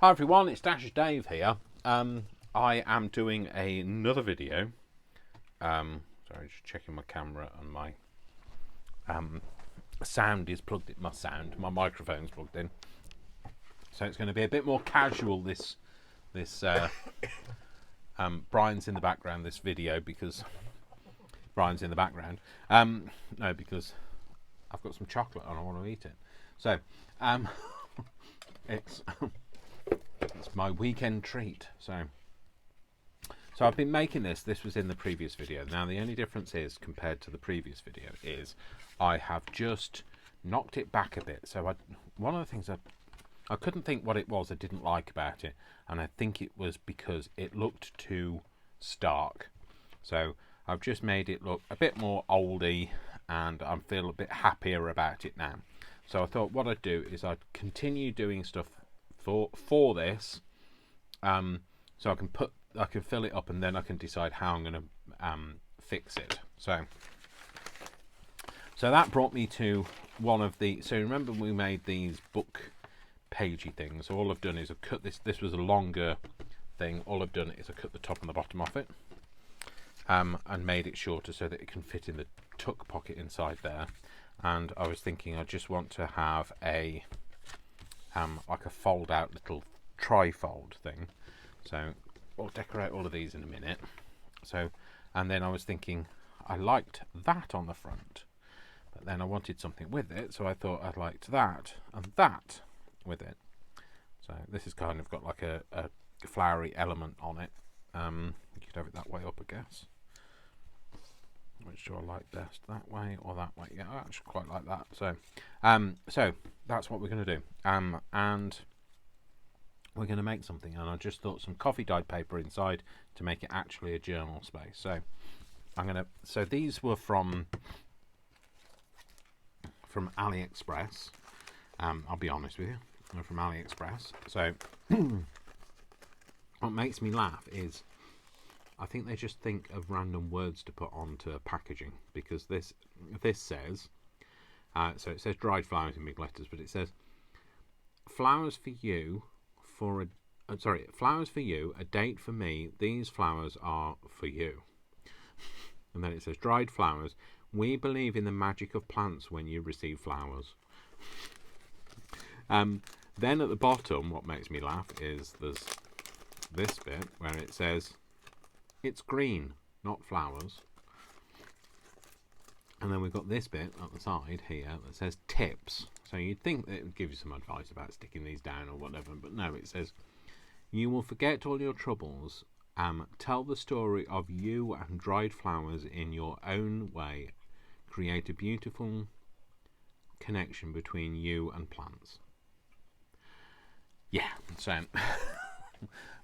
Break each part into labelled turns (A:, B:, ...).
A: Hi everyone, it's Dash Dave here. I am doing another video. Sorry, just checking my camera and my sound is plugged in. My microphone's plugged in, so it's going to be a bit more casual. This Brian's in the background. This video because Brian's in the background. No, because I've got some chocolate and I want to eat it. So it's my weekend treat. So I've been making this. This was in the previous video. Now the only difference is, compared to the previous video, is I have just knocked it back a bit. So one of the things I couldn't think what it was I didn't like about it, and I think it was because it looked too stark. So I've just made it look a bit more oldie, and I feel a bit happier about it now. So I thought what I'd do is I'd continue doing stuff for this, so I can fill it up, and then I can decide how I'm going to fix it. So that brought me to one of the. So remember we made these book pagey things. So all I've done is I've cut this. This was a longer thing. All I've done is I cut the top and the bottom off it, and made it shorter so that it can fit in the tuck pocket inside there. And I was thinking I just want to have a like a fold out little trifold thing. So I'll decorate all of these in a minute. So, and then I was thinking I liked that on the front, but then I wanted something with it, so I thought I'd liked that and that with it. So this has kind of got like a flowery element on it. You could have it that way up, I guess. Which do I like best, that way or that way? Yeah, I actually quite like that. So that's what we're going to do. And we're going to make something, and I just thought some coffee dyed paper inside to make it actually a journal space. So So these were from AliExpress. I'll be honest with you, they're from AliExpress. So what makes me laugh is I think they just think of random words to put onto packaging, because this says so it says dried flowers in big letters, but it says flowers for you, flowers for you, a date for me, these flowers are for you. And then it says dried flowers, we believe in the magic of plants when you receive flowers. Then at the bottom, what makes me laugh is there's this bit where it says it's green, not flowers. And then we've got this bit at the side here that says tips. So you'd think that it would give you some advice about sticking these down or whatever, but no, it says you will forget all your troubles. Tell the story of you and dried flowers in your own way. Create a beautiful connection between you and plants. Yeah,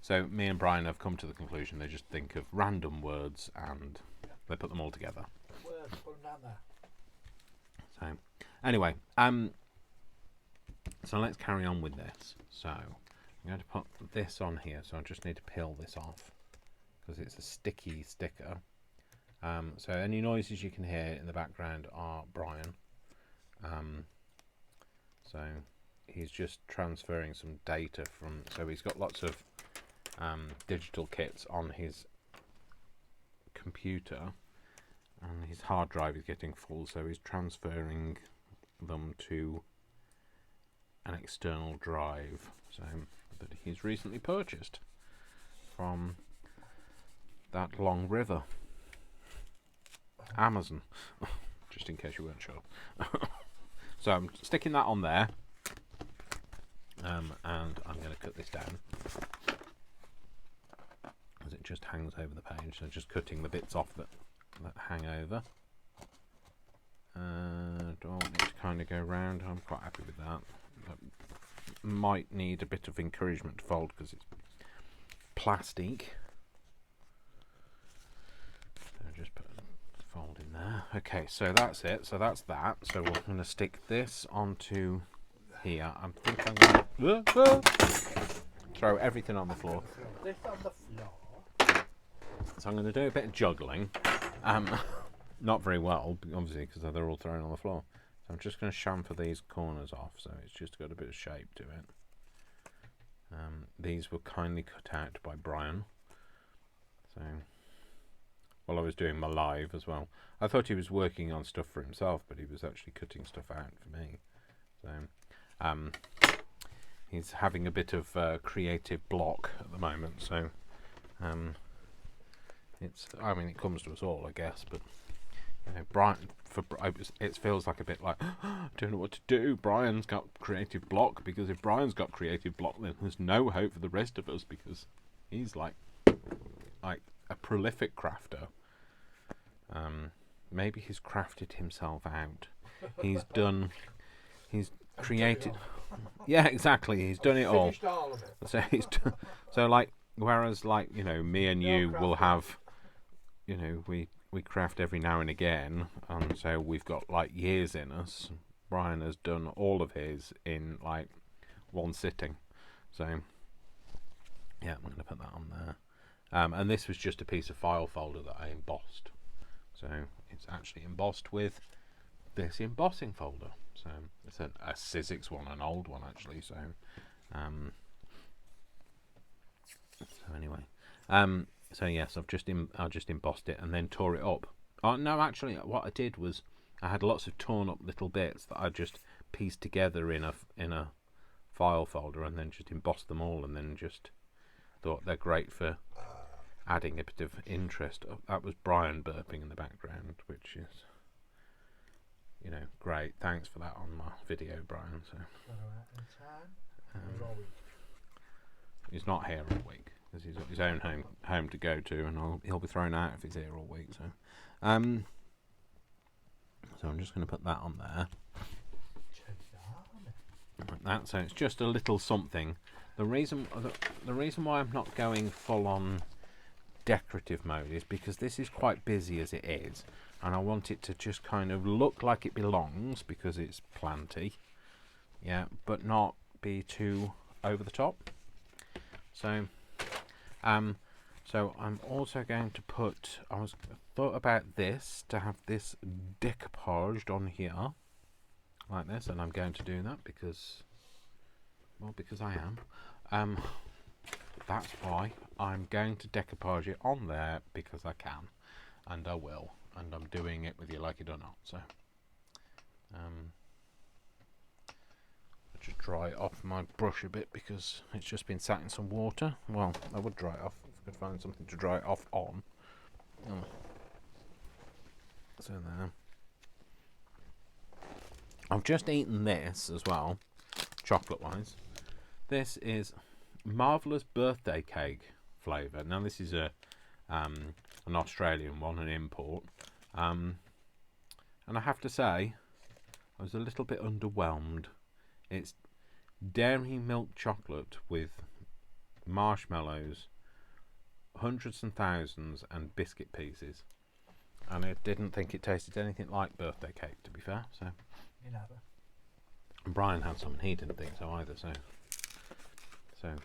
A: so me and Brian have come to the conclusion they just think of random words and they put them all together. So anyway, so let's carry on with this. So I'm going to put this on here, so I just need to peel this off because it's a sticky sticker. So any noises you can hear in the background are Brian. So he's just transferring some data from, so he's got lots of digital kits on his computer, and his hard drive is getting full, so he's transferring them to an external drive, so that he's recently purchased from that long river, Amazon. Just in case you weren't sure. So I'm sticking that on there, and I'm going to cut this down as it just hangs over the page. So just cutting the bits off that hang over. Do I want it to kind of go round? I'm quite happy with that. Might need a bit of encouragement to fold because it's plastic. So just put a fold in there. Okay, so that's it. So that's that. So we're going to stick this onto here. I think I'm going to throw everything on the floor.
B: This on the floor.
A: So I'm going to do a bit of juggling. Not very well, obviously, because they're all thrown on the floor. So I'm just going to chamfer these corners off, so it's just got a bit of shape to it. these were kindly cut out by Brian. So, while I was doing my live as well. I thought he was working on stuff for himself, but he was actually cutting stuff out for me. So, he's having a bit of creative block at the moment. So, I mean, it comes to us all, I guess. But you know, Brian, it feels like a bit like I don't know what to do. Brian's got creative block, because if Brian's got creative block, then there's no hope for the rest of us, because he's like a prolific crafter. Maybe he's crafted himself out. He's created. Yeah, exactly. He's done it all.
B: All of it.
A: So like, whereas like, you know, me and you will have, you know, we craft every now and again, and so we've got like years in us. Brian has done all of his in like one sitting. So yeah, I'm going to put that on there. And this was just a piece of file folder that I embossed. So it's actually embossed with this embossing folder. So it's a Sizzix one, an old one actually. So anyway, so yes, I just embossed it and then tore it up. Oh no, actually, what I did was I had lots of torn up little bits that I just pieced together in a file folder, and then just embossed them all, and then just thought they're great for adding a bit of interest. That was Brian burping in the background, which is, you know, great. Thanks for that on my video, Brian. So he's not here all week because he's got his own home to go to, and he'll be thrown out if he's here all week. So, so I'm just going to put that on there. Like that. So it's just a little something. The reason why I'm not going full on decorative mode is because this is quite busy as it is, and I want it to just kind of look like it belongs because it's planty, yeah, but not be too over the top. So so I'm also going to put, thought about this, to have this decoupaged on here like this, and I'm going to do that because I am. That's why I'm going to decoupage it on there, because I can, and I will, and I'm doing it whether you like it or not. So I'll just dry off my brush a bit because it's just been sat in some water. Well, I would dry it off if I could find something to dry it off on. So there. I've just eaten this as well, chocolate wise. This is Marvellous birthday cake flavour. Now this is an Australian one, an import, and I have to say I was a little bit underwhelmed. It's dairy milk chocolate with marshmallows, hundreds and thousands, and biscuit pieces, and I didn't think it tasted anything like birthday cake, to be fair. So
B: you never.
A: And Brian had some and he didn't think so either. So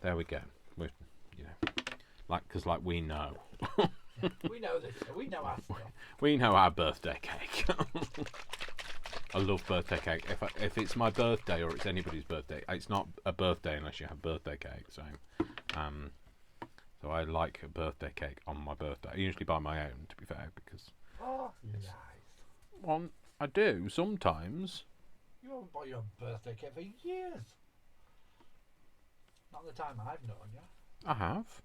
A: there we go. We're, you know, because we know.
B: We know this. We know our stuff.
A: We know our birthday cake. I love birthday cake. If it's my birthday or it's anybody's birthday, it's not a birthday unless you have birthday cake. So I like a birthday cake on my birthday. I usually buy my own, to be fair, because
B: nice.
A: Well, I do sometimes.
B: You haven't bought your own birthday cake for years. Not the time I've known you.
A: I have.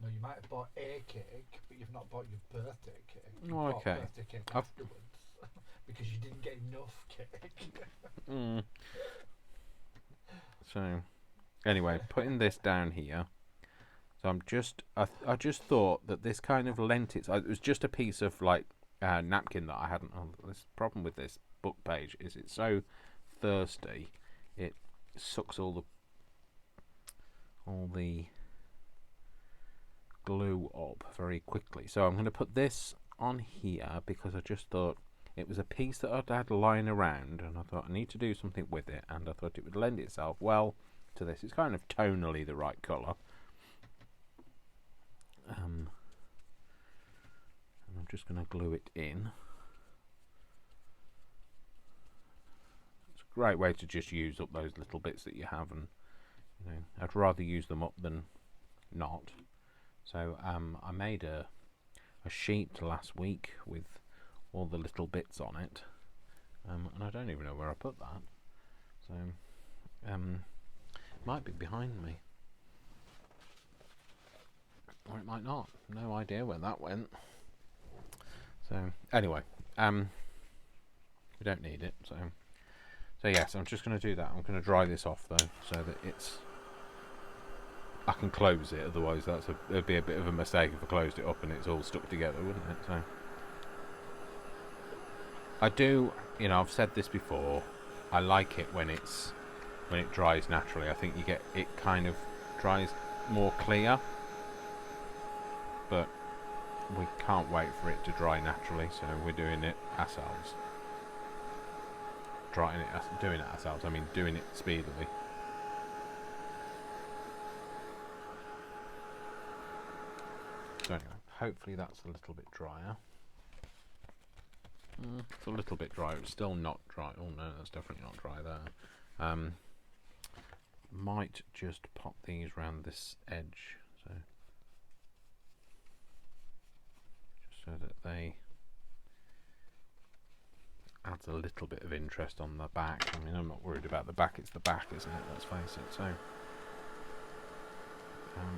B: No, you might have bought a cake, but you've not bought your birthday cake. You
A: Oh,
B: bought
A: okay.
B: birthday cake afterwards because you didn't get enough cake.
A: So, anyway, putting this down here. So I just thought that this kind of lent it was just a piece of like napkin that I hadn't. This problem with this book page is it's so thirsty, it sucks all the glue up very quickly. So I'm going to put this on here because I just thought it was a piece that I'd had lying around, and I thought I need to do something with it, and I thought it would lend itself well to this. It's kind of tonally the right colour. And I'm just going to glue it in. It's a great way to just use up those little bits that you have and You know, I'd rather use them up than not. So I made a sheet last week with all the little bits on it, and I don't even know where I put that. So it might be behind me, or it might not. No idea where that went. So anyway, we don't need it. So yes, I'm just going to do that. I'm going to dry this off though, so that I can close it. Otherwise, it'd be a bit of a mistake if I closed it up and it's all stuck together, wouldn't it? So I do, I've said this before. I like it when it dries naturally. I think it kind of dries more clear, but we can't wait for it to dry naturally, so we're doing it ourselves. Doing it ourselves. I mean, doing it speedily. So anyway, hopefully that's a little bit drier. It's a little bit dry. It's still not dry. Oh no, that's definitely not dry there. Might just pop these round this edge, so just so that they adds a little bit of interest on the back. I mean, I'm not worried about the back. It's the back, isn't it? Let's face it. So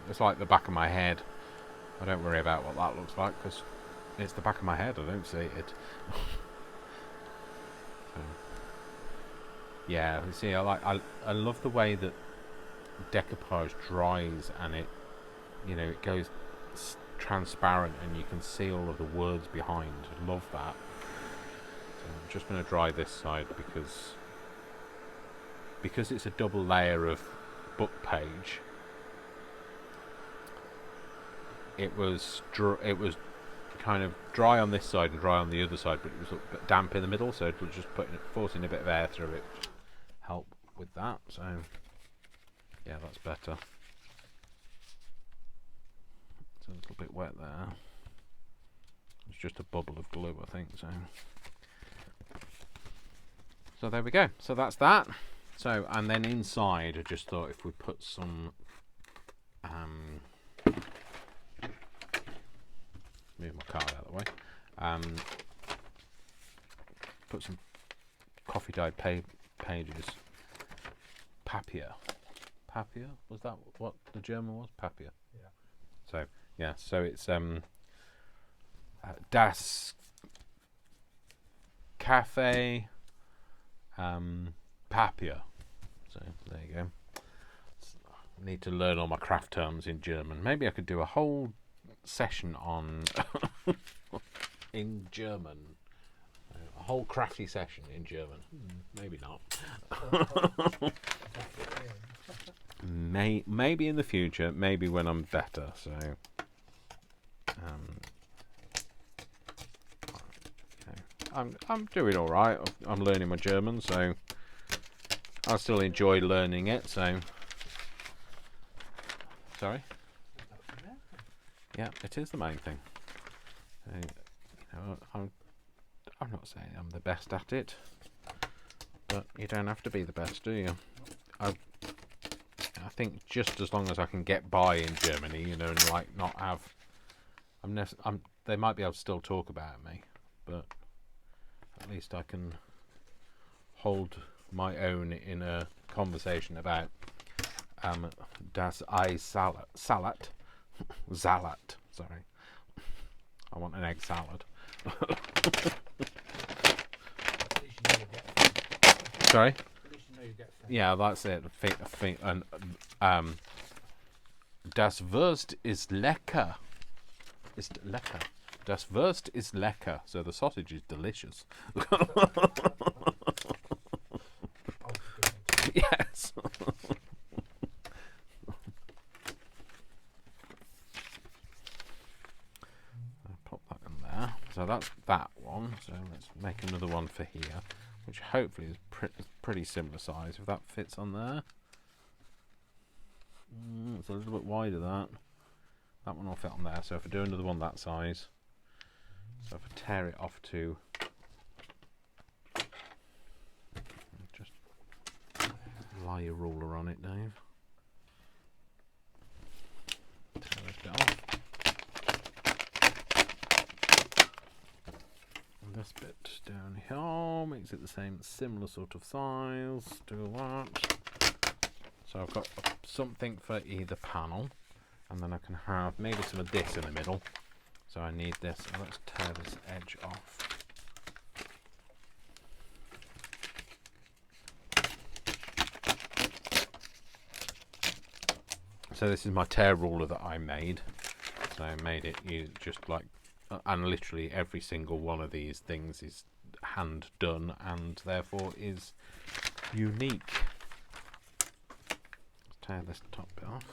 A: it's like the back of my head. I don't worry about what that looks like because it's the back of my head. I don't see it. So, yeah, you see, I love the way that decoupage dries and it goes transparent and you can see all of the words behind. I love that. So I'm just going to dry this side because it's a double layer of book page. It was kind of dry on this side and dry on the other side, but it was a bit damp in the middle, so it was just forcing a bit of air through it just help with that. So yeah, that's better. It's a little bit wet there. It's just a bubble of glue, I think. So there we go. So that's that. So, and then inside, I just thought if we put some move my card out of the way. Put some coffee dyed pages. Papier. Papier? Was that what the German was? Papier.
B: Yeah.
A: So yeah. So it's Das Cafe Papier. So there you go. I need to learn all my craft terms in German. Maybe I could do a whole session on in German, a whole crafty session in German. Maybe not. Maybe in the future, maybe when I'm better. So I'm doing all right. I'm learning my German, so I still enjoy learning it. So sorry. Yeah, it is the main thing. I'm not saying I'm the best at it, but you don't have to be the best, do you? I think just as long as I can get by in Germany, and like not have, they might be able to still talk about me, but at least I can hold my own in a conversation about das Ei Salat. Salat, sorry. I want an egg salad. Sorry? Yeah, that's it. And das Wurst ist lecker. Ist lecker. Das Wurst ist lecker. So the sausage is delicious. Yes. So that's that one. So let's make another one for here, which hopefully is pretty similar size. If that fits on there, it's a little bit wider. That one will fit on there. So if I do another one that size, so if I tear it off to just lie your ruler on it, Dave. this bit down here makes it the same, similar sort of size. Do that. So I've got something for either panel, and then I can have maybe some of this in the middle. So I need this. So let's tear this edge off. So this is my tear ruler that I made. So I made it just like, and literally every single one of these things is hand done and therefore is unique. Let's tear this top bit off.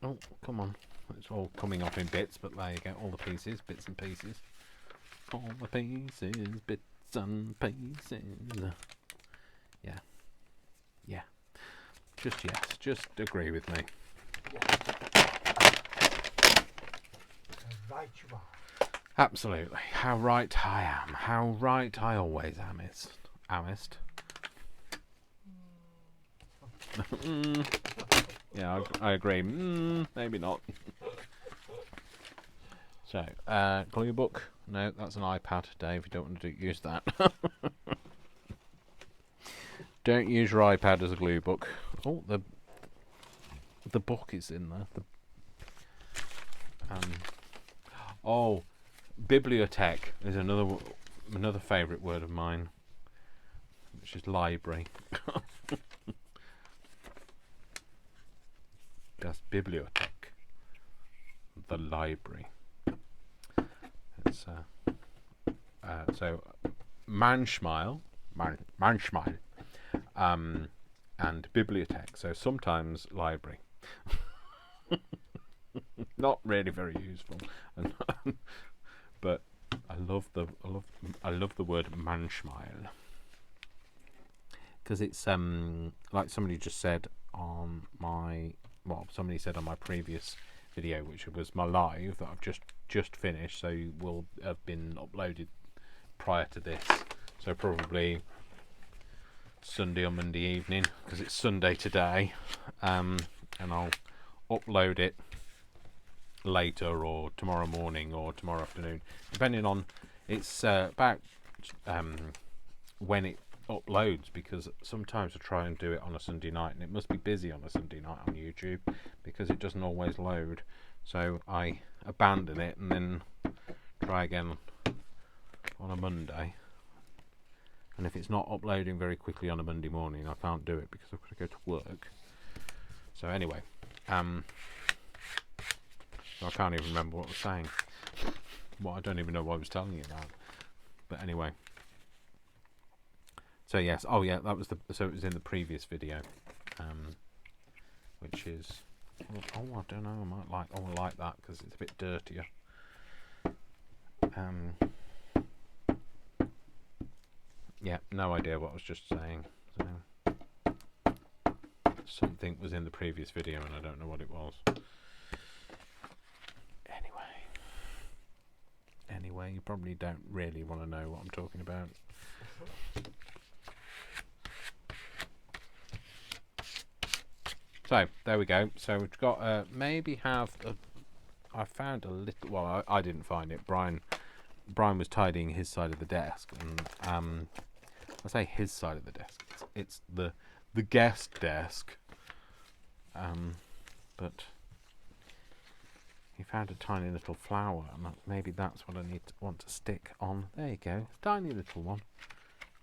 A: Oh, come on. It's all coming off in bits, but there you go. All the pieces, bits and pieces. All the pieces, bits and pieces. Yeah. Yeah. Just yes. Just agree with me.
B: Right you are.
A: Absolutely. How right I am. How right I always am. Amist. Yeah, I agree. Maybe not. So, glue book. No, that's an iPad, Dave. You don't want to use that. Don't use your iPad as a glue book. Oh, the book is in there. Oh, bibliothèque is another favourite word of mine, which is library. Das Bibliothek, the library. It's so manchmal, and bibliothèque. So sometimes library. Not really very useful, but I love the word manchmal because it's like somebody just said on my. Well, somebody said on my previous video, which was my live that I've just finished, so will have been uploaded prior to this, so probably Sunday or Monday evening, because it's Sunday today, and I'll upload it later or tomorrow morning or tomorrow afternoon, depending on it's about when it uploads, because sometimes I try and do it on a Sunday night and it must be busy on a Sunday night on YouTube because it doesn't always load, so I abandon it and then try again on a Monday, and if it's not uploading very quickly on a Monday morning I can't do it because I've got to go to work. So anyway, so I can't even remember what I was saying. I don't even know what I was telling you about, but anyway. So yes, oh yeah, that was so it was in the previous video, which is, oh I don't know, I like that because it's a bit dirtier. Yeah, no idea what I was just saying. So something was in the previous video and I don't know what it was. Anyway, you probably don't really want to know what I'm talking about. So there we go. So we've got maybe have a. I found a little. Well, I didn't find it. Brian was tidying his side of the desk, and I say his side of the desk. It's the guest desk. But he found a tiny little flower, and maybe that's what I want to stick on. There you go, tiny little one.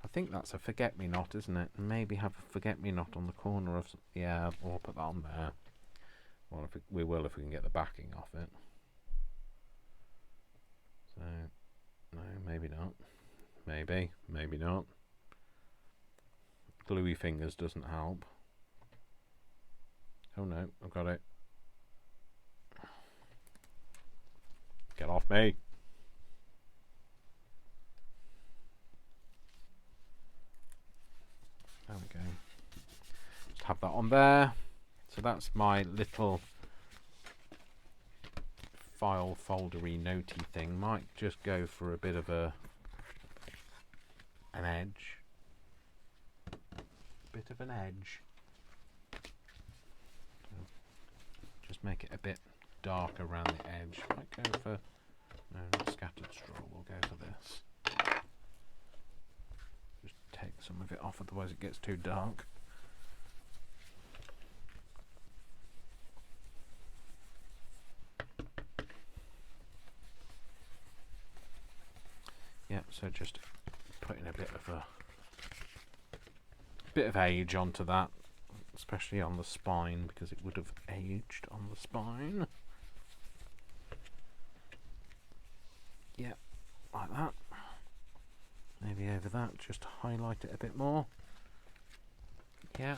A: I think that's a forget-me-not, isn't it? And maybe have a forget-me-not on the corner of. Yeah, we'll put that on there. Well, we will if we can get the backing off it. So, no, maybe not. Maybe not. Gluey fingers doesn't help. Oh no, I've got it. Get off me. There we go. Just have that on there. So that's my little file foldery notey thing. Might just go for a bit of an edge. Bit of an edge. Just make it a bit darker around the edge. Might go for, no, not scattered straw, we'll go for this. Just take some of it off, otherwise it gets too dark. Yeah, so just putting a bit of age onto that, especially on the spine, because it would have aged on the spine. Yeah, like that. Maybe over that, just highlight it a bit more. Yeah.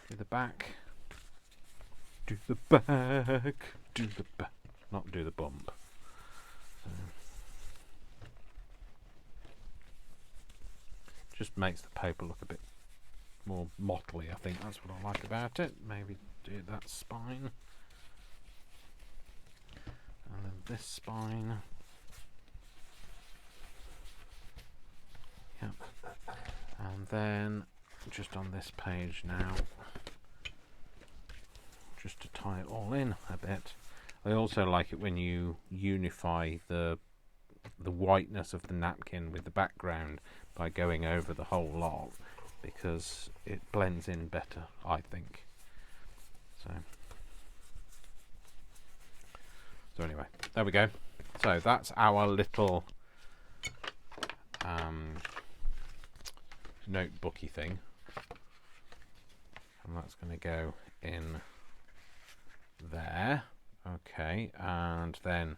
A: Do the back. Do the back. Do the back. Not do the bump. So. Just makes the paper look a bit more motley, I think. That's what I like about it. Maybe do that spine. And then this spine. Yep. And then just on this page now, just to tie it all in a bit. I also like it when you unify the whiteness of the napkin with the background by going over the whole lot, because it blends in better, I think. So anyway, there we go. So that's our little notebooky thing, and that's going to go in there. Okay, and then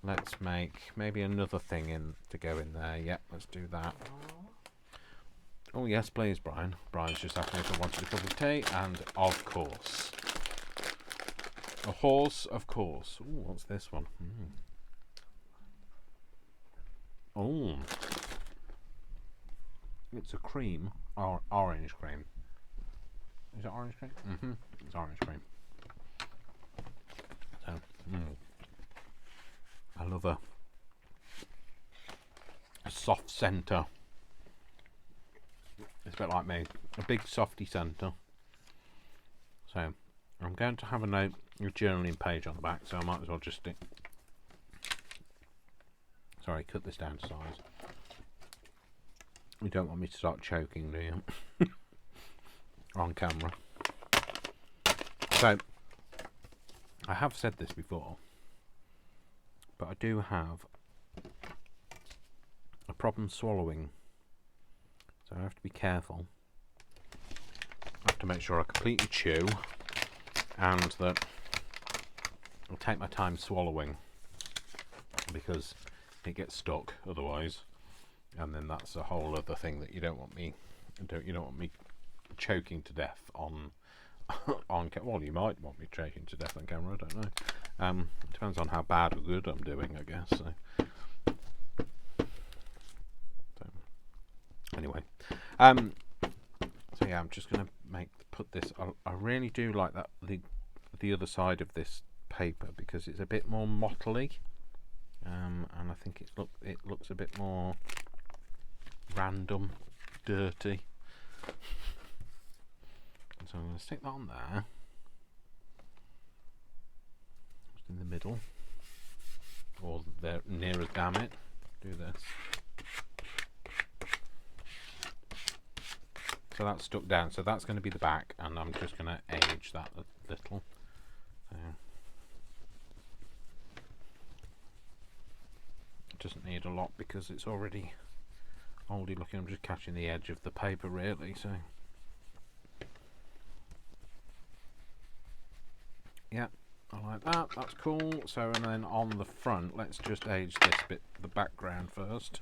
A: let's make maybe another thing in to go in there. Yep, let's do that. Oh yes, please, Brian. Brian's just asked me if I wanted a cup of tea, and of course. A horse, of course. Ooh, what's this one? Oh, it's a cream, or orange cream. Is it orange cream? It's orange cream. So, I love a soft centre. It's a bit like me, a big softy centre. So I'm going to have a note, a journaling page on the back, so I might as well just stick. Sorry, cut this down to size. You don't want me to start choking, do you? On camera. So I have said this before, but I do have a problem swallowing, so I have to be careful. I have to make sure I completely chew, and that I'll take my time swallowing, because it gets stuck otherwise, and then that's a whole other thing that you don't want me choking to death on well, you might want me choking to death on camera, I don't know. It depends on how bad or good I'm doing, I guess. So anyway, so yeah, I'm just gonna put this. I really do like that the other side of this paper, because it's a bit more mottly, and I think it looks a bit more random, dirty. So I'm going to stick that on there, just in the middle, or there near as damn it. Do this. So that's stuck down. So that's going to be the back, and I'm just going to age that a little. So it doesn't need a lot because it's already oldie looking. I'm just catching the edge of the paper really. So. Yeah, I like that. That's cool. So, and then on the front, let's just age this bit, the background first.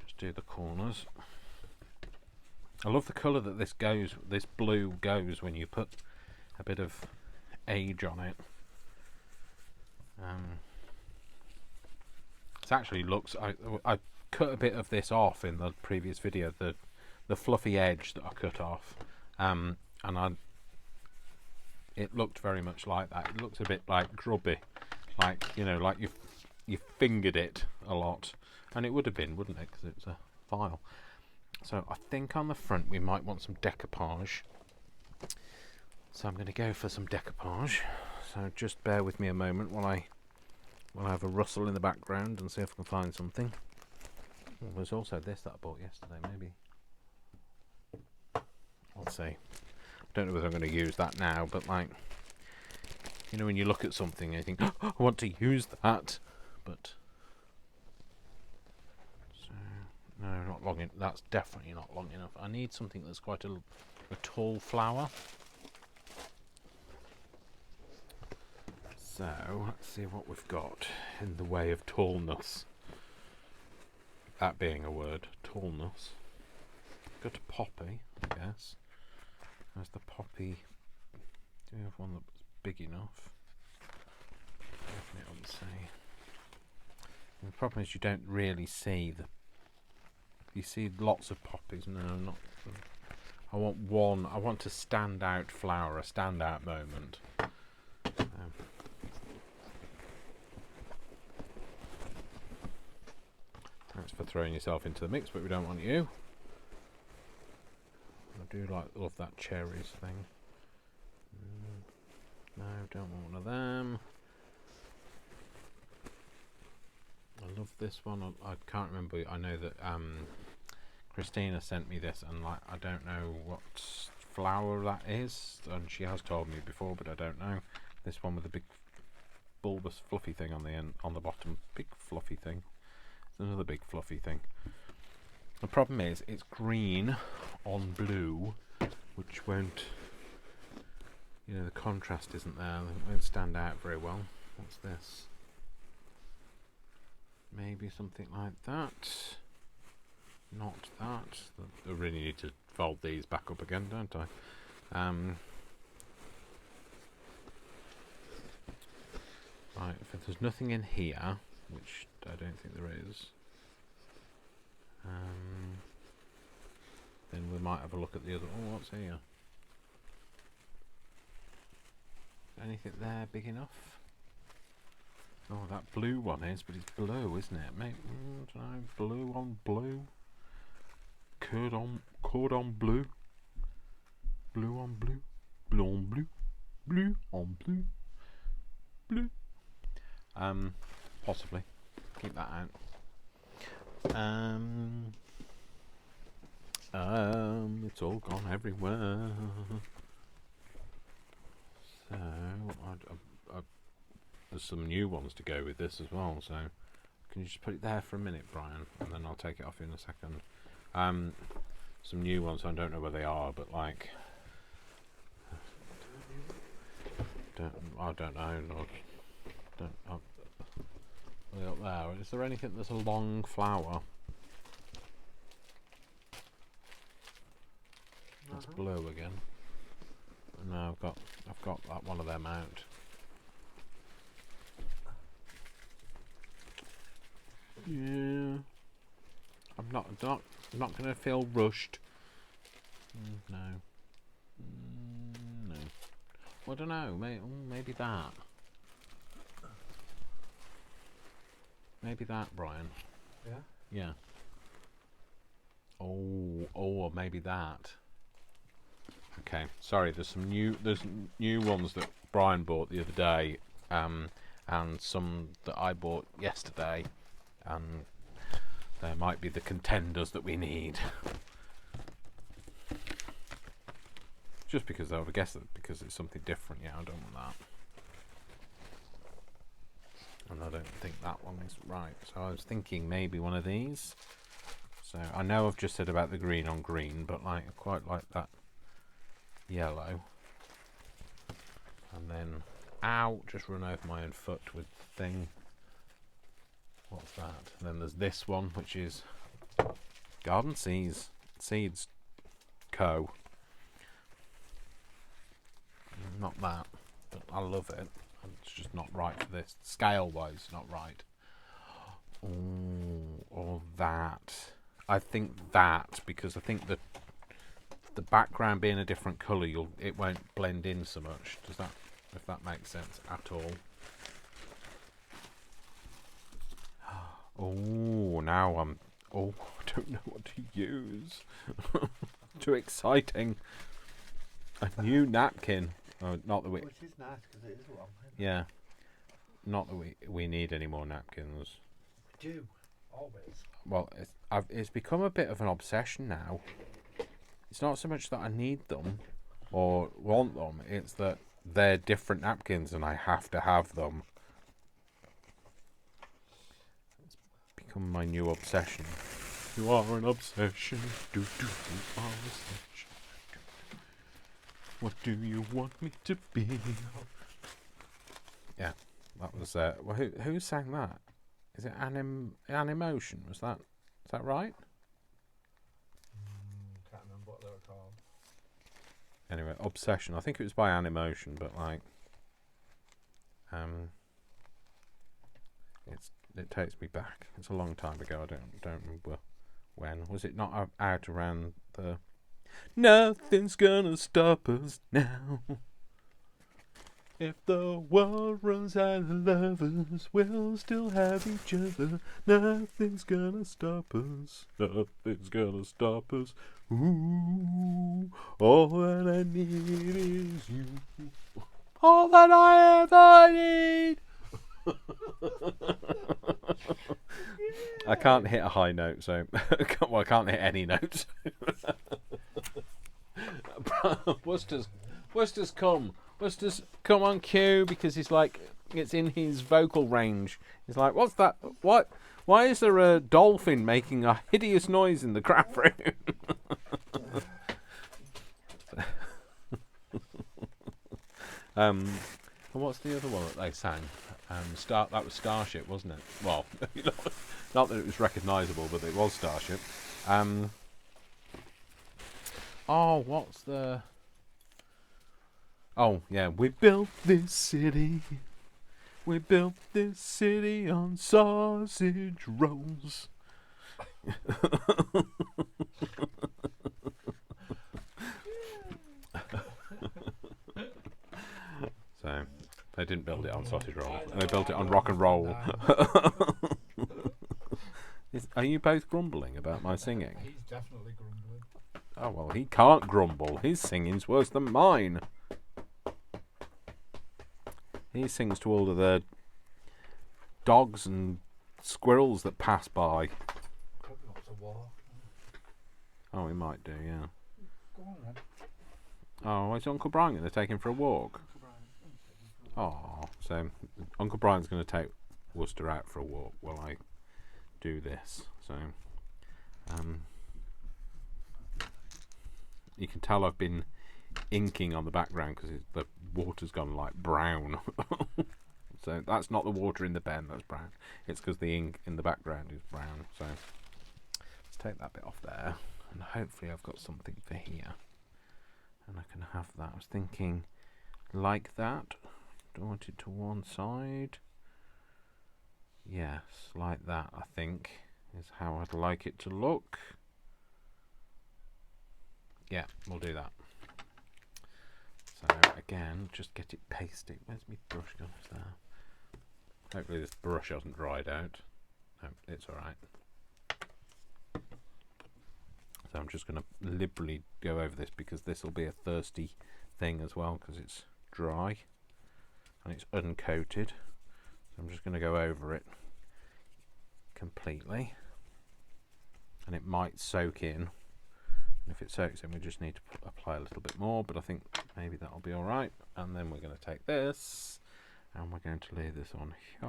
A: Just do the corners. I love the colour that this blue goes when you put a bit of age on it. It actually looks. I cut a bit of this off in the previous video, the fluffy edge that I cut off, and it looked very much like that. It looks a bit like grubby, like like you fingered it a lot, and it would have been, wouldn't it? Because it's a file. So I think on the front we might want some decoupage. So I'm going to go for some decoupage. So just bear with me a moment while I have a rustle in the background and see if I can find something. Well, there's also this that I bought yesterday, maybe. I'll see. Don't know whether I'm going to use that now, but like, you know, when you look at something and you think, oh, I want to use that, but so no, not long enough. That's definitely not long enough. I need something that's quite a tall flower. So let's see what we've got in the way of tallness. That being a word, tallness. Got a poppy, I guess. There's the poppy. Do we have one that's big enough? Open it up and see. And the problem is you don't really see the. You see lots of poppies. No, not. I want one. I want a standout flower, a standout moment. Thanks for throwing yourself into the mix, but we don't want you. I do love that cherries thing. No, don't want one of them. I love this one. I can't remember. I know that Christina sent me this, and like I don't know what flower that is, and she has told me before, but I don't know. This one with the big bulbous fluffy thing on the end, on the bottom. Big fluffy thing. It's another big fluffy thing. The problem is it's green on blue, which won't, you know, the contrast isn't there. It won't stand out very well. What's this? Maybe something like that. Not that. I really need to fold these back up again, don't I? Right, if there's nothing in here, which I don't think there is, then we might have a look at the other. Oh, what's here? Anything there big enough? Oh, that blue one is, but it's blue, isn't it? Maybe, I don't know, blue on blue, cordon bleu, blue on blue, blue on blue, blue on blue, blue. Possibly. Keep that out. It's all gone everywhere. So there's some new ones to go with this as well. So can you just put it there for a minute, Brian, and then I'll take it off in a second. Some new ones. I don't know where they are, but like, I don't know. Way up there. Is there anything that's a long flower? That's blue again. No, I've got that one of them out. Yeah. I'm not going to feel rushed. No. No. Well, I don't know. Maybe that. Maybe that, Brian.
B: Yeah.
A: Yeah. Or maybe that. Okay. Sorry. There's new ones that Brian bought the other day, and some that I bought yesterday, and there might be the contenders that we need. Just because I would guess that because it's something different. Yeah, I don't want that. And I don't think that one is right. So I was thinking maybe one of these. So I know I've just said about the green on green, but like I quite like that yellow. And then, ow, just run over my own foot with the thing. What's that? And then there's this one, which is Garden Seeds Co. Not that, but I love it. It's just not right for this. Scale-wise, not right. Or that. I think that, because I think that the background being a different colour, it won't blend in so much. Does that, if that makes sense at all? Oh, now I don't know what to use. Too exciting. A new napkin. Oh, not that we.
B: Which is nice because it is long. Isn't
A: Yeah. Not that we need any more napkins.
B: it? We do. Always.
A: Well, it's become a bit of an obsession now. It's not so much that I need them or want them, it's that they're different napkins and I have to have them. It's become my new obsession. You are an obsession. You are an obsession. What do you want me to be? Yeah, that was. Well, who sang that? Is it Animotion? Is that right?
B: Can't remember what they were called.
A: Anyway, Obsession. I think it was by Animotion, but like, it takes me back. It's a long time ago. I don't remember when. Was it not out around the? Nothing's gonna stop us now. If the world runs out of lovers, we'll still have each other. Nothing's gonna stop us. Nothing's gonna stop us. Ooh, all that I need is you. All that I ever need. I can't hit a high note, so well, I can't hit any notes. Worcester's come on cue because he's like, it's in his vocal range. He's like, what's that? What? Why is there a dolphin making a hideous noise in the craft room? And what's the other one that they sang? That was Starship, wasn't it? Well, not that it was recognisable, but it was Starship. What's the? Oh yeah, we built this city. We built this city on sausage rolls. So they didn't build it on sausage rolls. They built it on rock and roll. Are you both grumbling about my singing?
B: He's definitely grumbling.
A: Oh well, he can't grumble. His singing's worse than mine. He sings to all of the dogs and squirrels that pass by.
B: Probably wants to walk.
A: Oh, he might do, yeah.
B: Go on then.
A: Oh, is Uncle Brian going to take him for a walk? Oh, so Uncle Brian's going to take Worcester out for a walk while I do this. So, you can tell I've been inking on the background because the water's gone like brown. So that's not the water in the pen that's brown. It's because the ink in the background is brown. So let's take that bit off there, and hopefully I've got something for here, and I can have that. I was thinking like that. Do I want it to one side? Yes, like that. I think is how I'd like it to look. Yeah, we'll do that. So again, just get it pasted. Where's my brush gone? It's there. Hopefully this brush hasn't dried out. No, it's alright. So I'm just going to liberally go over this because this will be a thirsty thing as well because it's dry and it's uncoated. So I'm just going to go over it completely, and it might soak in. And if it soaks in, we just need to apply a little bit more, but I think maybe that'll be alright. And then we're going to take this and we're going to lay this on here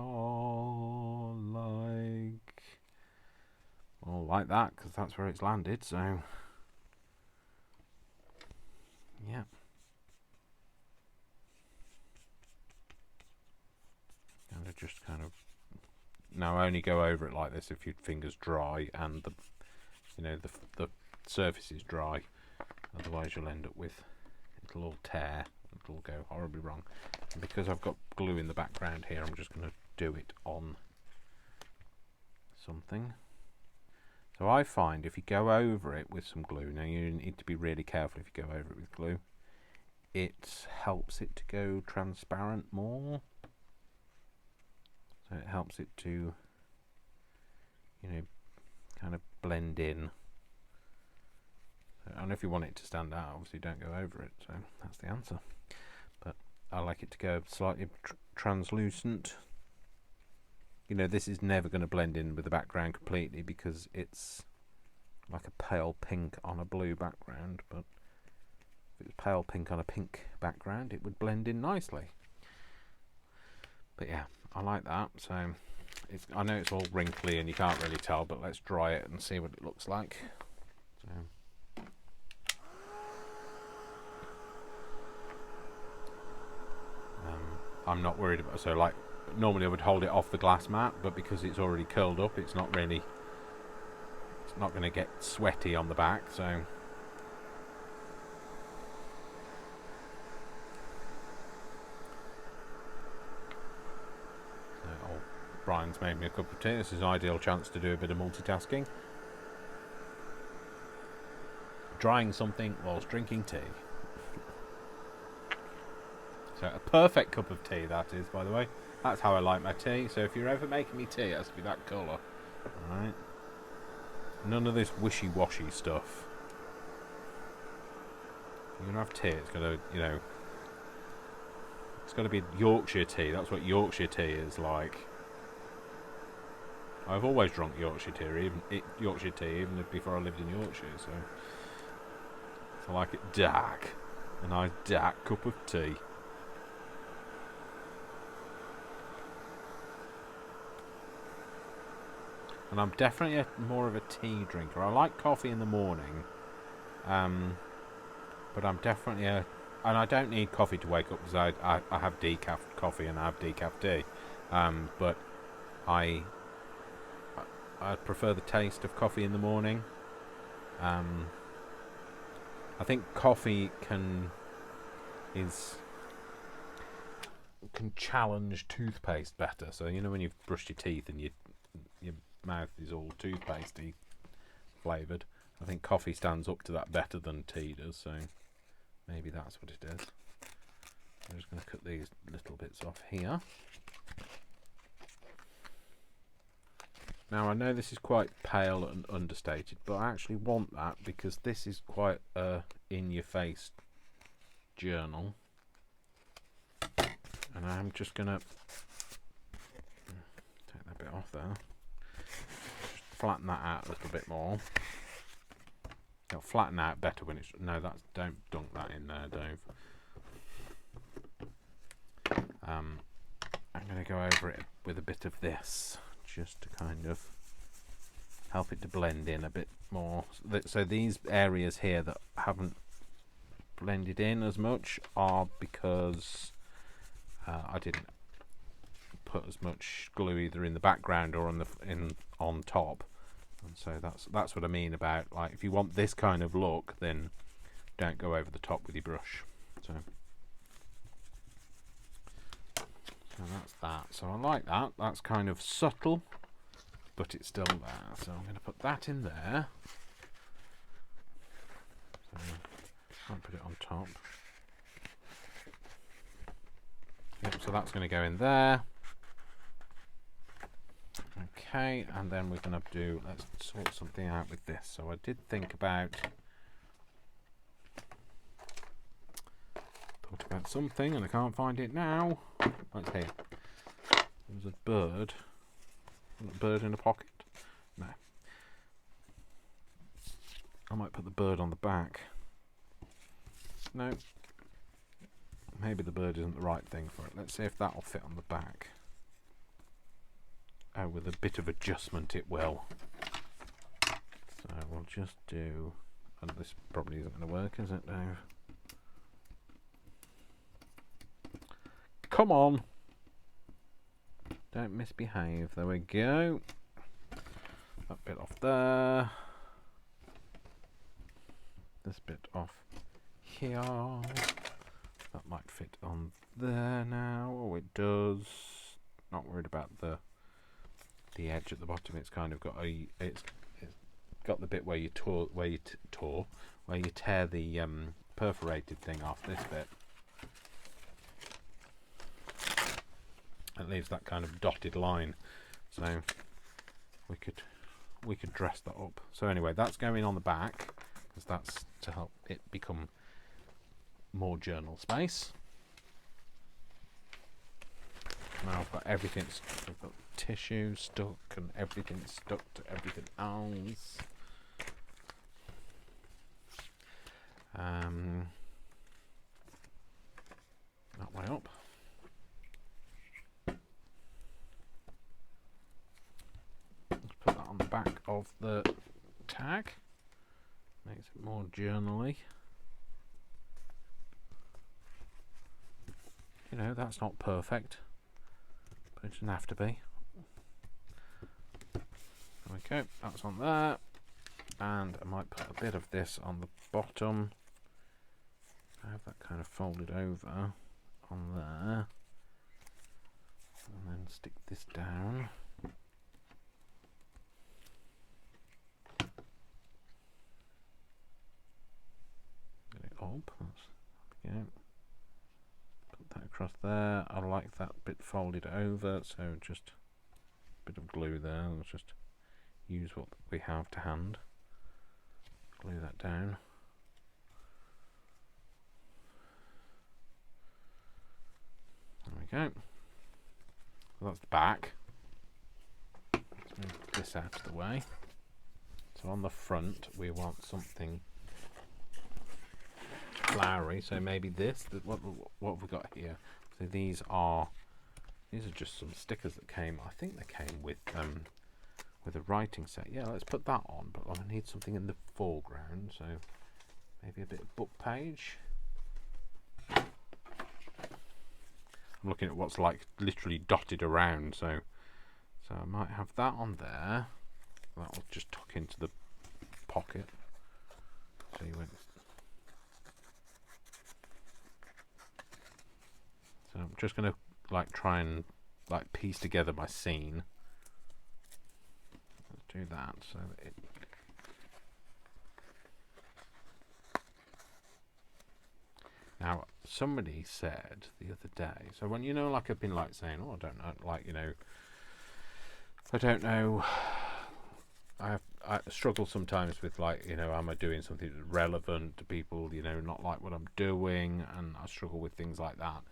A: like that, because that's where it's landed. So yeah, and just kind of now only go over it like this if your finger's dry and the the surface is dry. Otherwise you'll end up with it'll all tear. It'll go horribly wrong. And because I've got glue in the background here, I'm just going to do it on something. So I find if you go over it with some glue, now you need to be really careful if you go over it with glue, it helps it to go transparent more. So it helps it to, kind of blend in. And if you want it to stand out, obviously don't go over it. So that's the answer. I like it to go slightly translucent. You know, this is never going to blend in with the background completely because it's like a pale pink on a blue background, but if it was pale pink on a pink background, it would blend in nicely. But yeah, I like that. So I know it's all wrinkly and you can't really tell, but let's dry it and see what it looks like. So I'm not worried about, so like normally I would hold it off the glass mat, but because it's already curled up, it's not going to get sweaty on the back. So Brian's made me a cup of tea. This is an ideal chance to do a bit of multitasking. Drying something whilst drinking tea. So a perfect cup of tea, that is, by the way. That's how I like my tea. So if you're ever making me tea, it has to be that colour. Alright. None of this wishy-washy stuff. If you're going to have tea, it's got to, you know, it's got to be Yorkshire tea. That's what Yorkshire tea is like. I've always drunk Yorkshire tea, even before I lived in Yorkshire. So I like it dark. A nice dark cup of tea. And I'm definitely more of a tea drinker. I like coffee in the morning, but I'm definitely and I don't need coffee to wake up because I have decaf coffee and I have decaf tea, but I prefer the taste of coffee in the morning. I think coffee can challenge toothpaste better. So you know when you've brushed your teeth and your mouth is all toothpastey flavoured, I think coffee stands up to that better than tea does. So maybe that's what it is. I'm just going to cut these little bits off here. Now I know this is quite pale and understated, but I actually want that because this is quite a in-your-face journal. And I'm just going to take that bit off there. Just flatten that out a little bit more. It'll flatten out better when it's... No, don't dunk that in there, Dave. I'm going to go over it with a bit of this, just to kind of help it to blend in a bit more. So these areas here that haven't blended in as much are because I didn't put as much glue either in the background or on top, and so that's what I mean about, like, if you want this kind of look, then don't go over the top with your brush. So that's that. So I like that. That's kind of subtle, but it's still there. So I'm going to put that in there. So I'll put it on top. Yep, so that's going to go in there. Okay, and then we're going to let's sort something out with this. So I did think about something and I can't find it now. Right here. There's a bird. A bird in a pocket? No. I might put the bird on the back. No. Maybe the bird isn't the right thing for it. Let's see if that'll fit on the back. Oh, with a bit of adjustment it will. So we'll just do... And this probably isn't going to work, is it, Dave? Come on! Don't misbehave. There we go. That bit off there. This bit off here. That might fit on there now. Oh, it does. Not worried about the edge at the bottom. It's kind of got it's got the bit where you tear the perforated thing off. This bit. It leaves that kind of dotted line, so we could dress that up. So anyway, that's going on the back because that's to help it become more journal space. Now I've got everything. I've got tissue stuck and everything stuck to everything else. That way up. Let's put that on the back of the tag. Makes it more journally. You know, that's not perfect, but it doesn't have to be. There we go, that's on there. And I might put a bit of this on the bottom. I have that kind of folded over on there. And then stick this down. Get it up. There we go. Put that across there. I like that bit folded over, so just a bit of glue there. Let's just use what we have to hand. Glue that down. There we go. So that's the back. Let's move this out of the way. So on the front we want something flowery, so maybe this. What have we got here? So these are just some stickers that came. I think they came with a writing set. Yeah, let's put that on, but I need something in the foreground, so maybe a bit of book page. I'm looking at what's like literally dotted around, so I might have that on there. That'll just tuck into the pocket. So you went. So I'm just going to like try and like piece together my scene. Let's do that so that it. Now somebody said the other day. So when like I've been like saying, oh, I don't know, like I don't know. I struggle sometimes with like am I doing something that's relevant to people? Not like what I'm doing, and I struggle with things like that.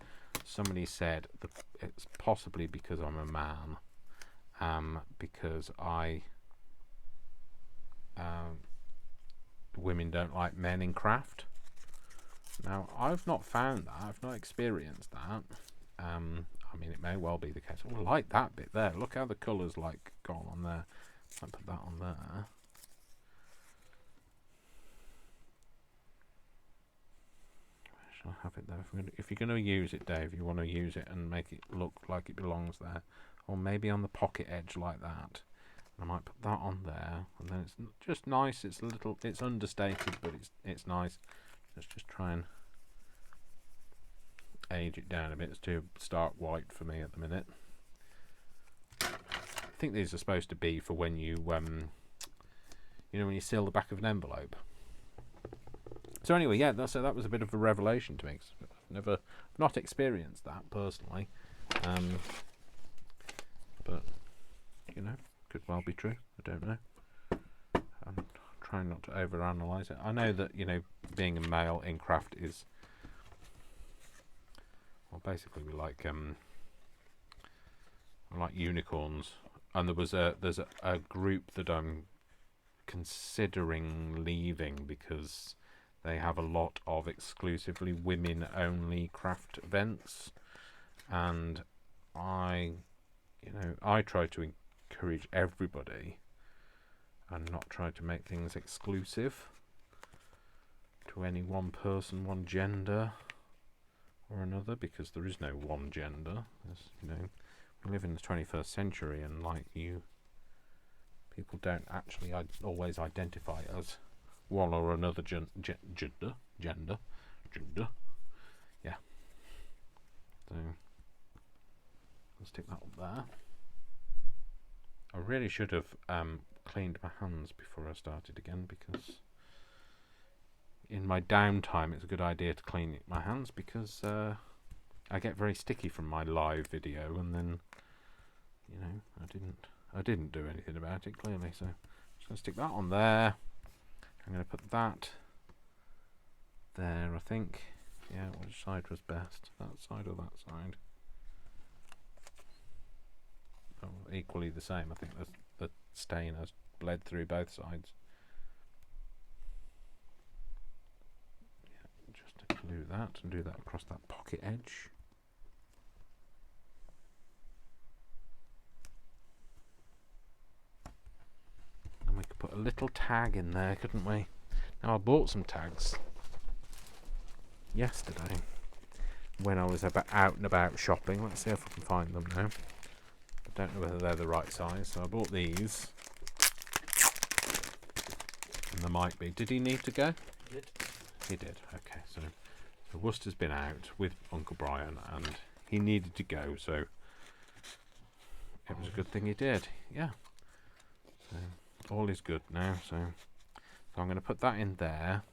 A: Somebody said that it's possibly because I'm a man, because women don't like men in craft. Now I've not found that. I've not experienced that. I mean, it may well be the case. Oh, I like that bit there. Look how the colours like gone on there. I'll put that on there. Shall I have it there? If you're going to use it, Dave, you want to use it and make it look like it belongs there, or maybe on the pocket edge like that. I might put that on there, and then it's just nice. It's a little, it's understated, but it's nice. Let's just try and age it down a bit. It's too stark white for me at the minute. I think these are supposed to be for when you, when you seal the back of an envelope. So anyway, yeah, that was a bit of a revelation to me. 'Cause I've not experienced that personally, but could well be true. I don't know. I'm trying not to overanalyze it. I know that being a male in craft is, well, basically we like unicorns, and there's a group that I'm considering leaving because they have a lot of exclusively women-only craft events, and I try to encourage everybody and not try to make things exclusive to any one person, one gender or another, because there is no one gender. We live in the 21st century, and people don't actually always identify as one or another gender. Yeah. So let's stick that up there. I really should have cleaned my hands before I started again, because in my downtime it's a good idea to clean my hands, because I get very sticky from my live video, and then I didn't do anything about it clearly. So I'm just going to stick that on there. I'm going to put that there, I think. Yeah, which side was best? That side or that side? equally the same. I think the stain has bled through both sides. Yeah, just to glue that and do that across that pocket edge. And we could put a little tag in there, couldn't we? Now I bought some tags yesterday when I was out and about shopping. Let's see if I can find them now. I don't know whether they're the right size, so I bought these. And there might be. Did he need to go?
B: He did.
A: He did. Okay, so Worcester's been out with Uncle Brian and he needed to go, so it was a good thing he did. Yeah. So all is good now, so I'm going to put that in there.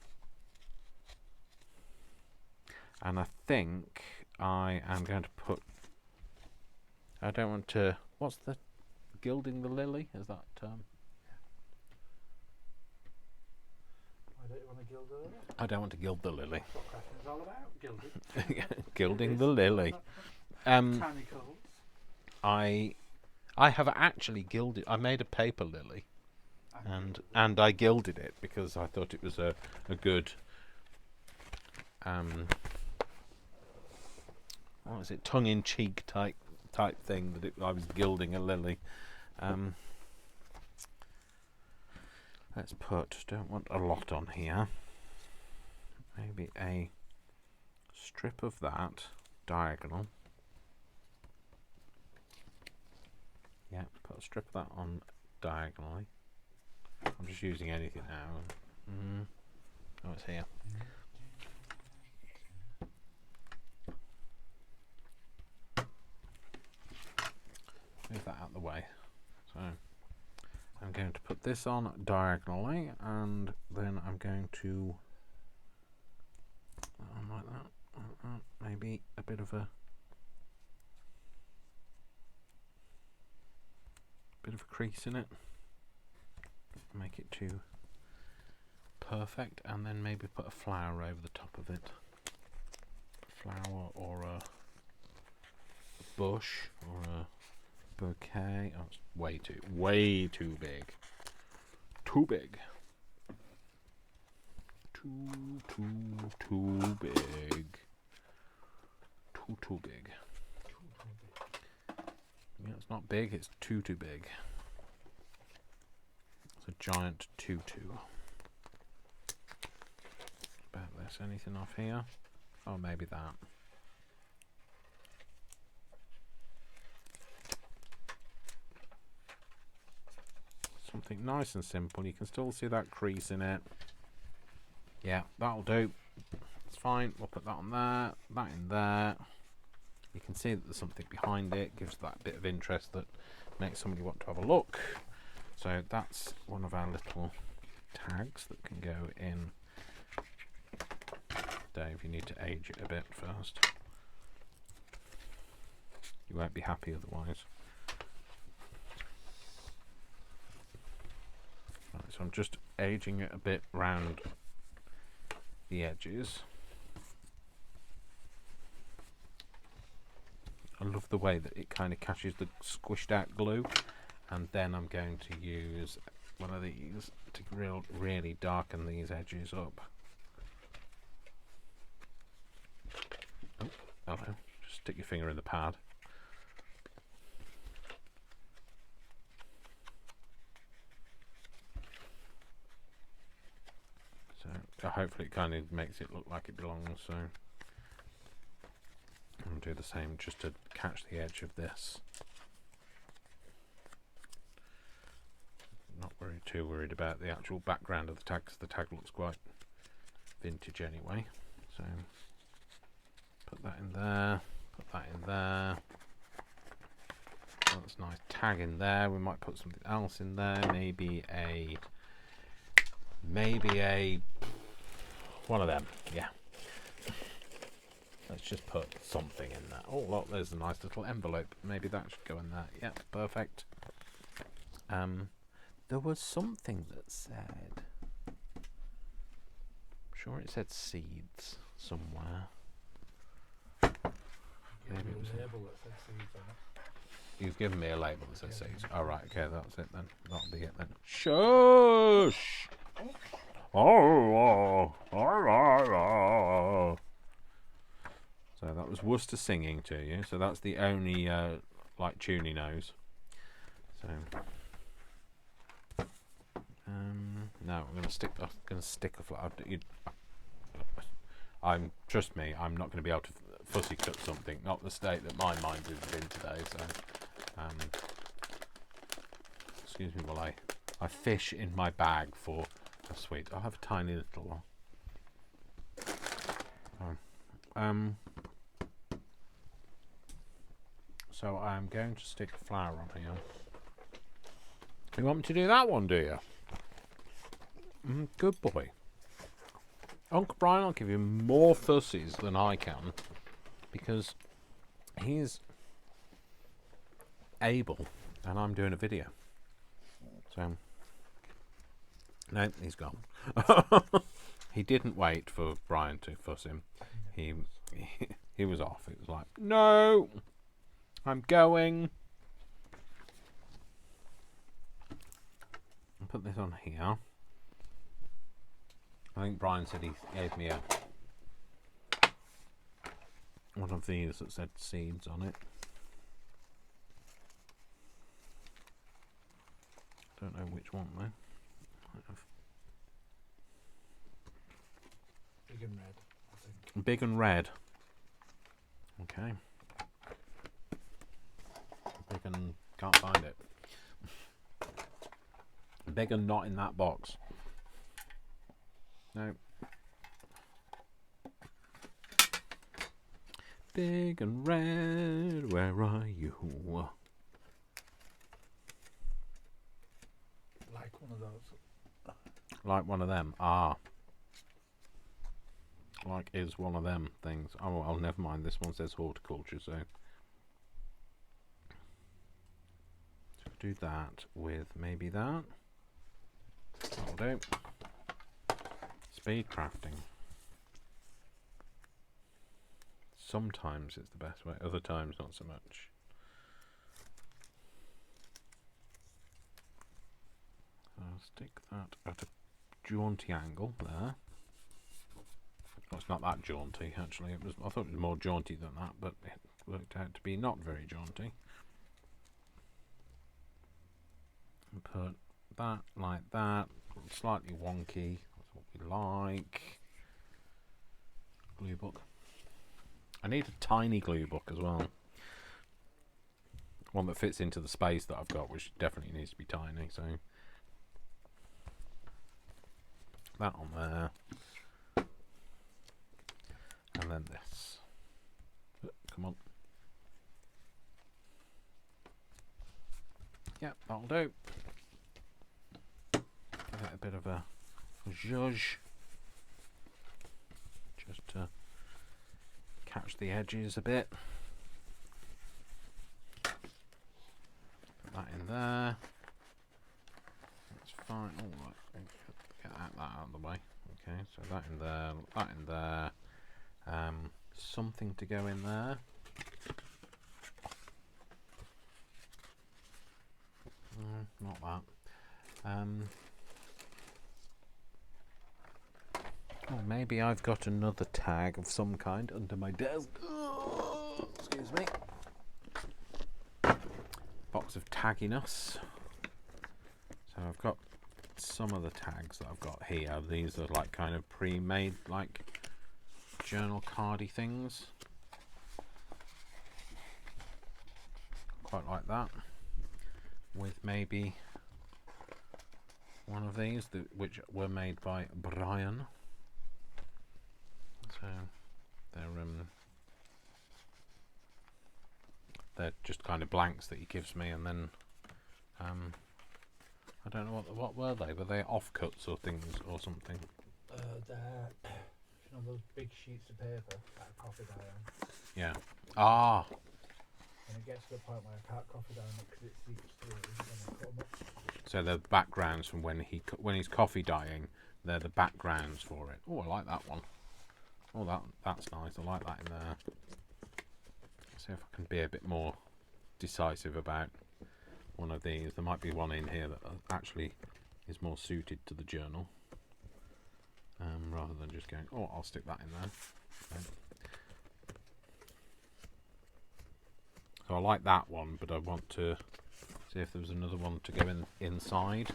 A: And I think I am going to put... I don't want to... What's the... Gilding the lily? Is that...
B: Why don't you want to gild the lily?
A: I don't want to gild the lily.
B: That's what crafting's all about, gilding.
A: Gilding the lily.
B: Tiny colours.
A: I have actually gilded... I made a paper lily. And I gilded it because I thought it was a good... what was it? Tongue-in-cheek type thing that I was gilding a lily. Let's put... Don't want a lot on here. Maybe a strip of that diagonal. Yeah, put a strip of that on diagonally. I'm just using anything now. Oh, it's here. Move that out of the way. So I'm going to put this on diagonally, and then I'm going to like that. Maybe a bit of a crease in it. Make it too perfect, and then maybe put a flower over the top of it. A flower or a bush or a bouquet. Oh, it's way too big. Too big. Too big. Too big. Yeah, it's not big, it's too big. It's a giant tutu. About this, anything off here? Oh, maybe that. Something nice and simple. You can still see that crease in it. Yeah, that'll do. It's fine. We'll put that on there, that in there. You can see that there's something behind it. Gives that bit of interest that makes somebody want to have a look. So that's one of our little tags that can go in. Dave, you need to age it a bit first. You won't be happy otherwise. Right, so I'm just aging it a bit round the edges. I love the way that it kind of catches the squished out glue, and then I'm going to use one of these to really darken these edges up. Oh, hello. Just stick your finger in the pad. So hopefully it kind of makes it look like it belongs. So I'll do the same just to catch the edge of this. Not too worried about the actual background of the tag, because the tag looks quite vintage anyway. So put that in there, put that in there. That's a nice tag in there. We might put something else in there, maybe a one of them. Yeah, let's just put something in there. Oh look, there's a nice little envelope. Maybe that should go in there. Yep, perfect. There was something that said, I'm sure it said seeds somewhere.
B: Maybe it was a label that said seeds on it.
A: You've given me a label that says
B: Yeah.
A: seeds. All right, okay, that's it then. That'll be it then. Shush! Oh. So that was Worcester singing to you. So that's the only like tune he knows. So no, I'm gonna stick a flat. Trust me, I'm not going to be able to fussy cut something. Not the state that my mind is in today. So excuse me while I fish in my bag for a sweet. I'll have a tiny little one. So I'm going to stick flour on here. You want me to do that one, do you? Good boy. Uncle Brian will give you more fussies than I can because he's able and I'm doing a video. So, no, he's gone. He didn't wait for Brian to fuss him. He was off. It was like, no, I'm going. I'll put this on here. I think Brian said he gave me one of these that said seeds on it. Don't know which one though.
B: Big and red, I think.
A: Big and red. Okay. Big and can't find it. Big and not in that box. No. Big and red, where are you?
B: Like one of those.
A: Like one of them. Ah. Like is one of them things. Oh, well, never mind. This one says horticulture, so do that with maybe that. That'll do. Speed crafting. Sometimes it's the best way, other times not so much. So I'll stick that at a jaunty angle there. Well, it's not that jaunty actually. I thought it was more jaunty than that, but it worked out to be not very jaunty. And put that like that. Slightly wonky. That's what we like. Glue book. I need a tiny glue book as well. One that fits into the space that I've got, which definitely needs to be tiny. So that on there, and then this. Come on. Yep, that'll do. Give it a bit of a zhuzh, just to catch the edges a bit. Put that in there. That's fine. Oh, right. Get that out of the way. Okay, so that in there, that in there. Something to go in there. Not that. Oh, maybe I've got another tag of some kind under my desk. Oh, excuse me. Box of tagginess. So I've got some of the tags that I've got here. These are like kind of pre-made, like journal cardy things. Quite like that. With maybe one of these, which were made by Brian. So they're just kind of blanks that he gives me, and then I don't know what were they? Were they offcuts or things or something?
B: They're, you know, those big sheets of paper that I coffee dye on.
A: Yeah. Ah.
B: And it gets to the point where I can't coffee dye them because it seeps through and I cut them up.
A: So they're backgrounds from when he's coffee dyeing. They're the backgrounds for it. Oh, I like that one. Oh, that's nice. I like that in there. Let's see if I can be a bit more decisive about one of these. There might be one in here that actually is more suited to the journal, rather than just going, oh, I'll stick that in there. So I like that one, but I want to see if there was another one to go inside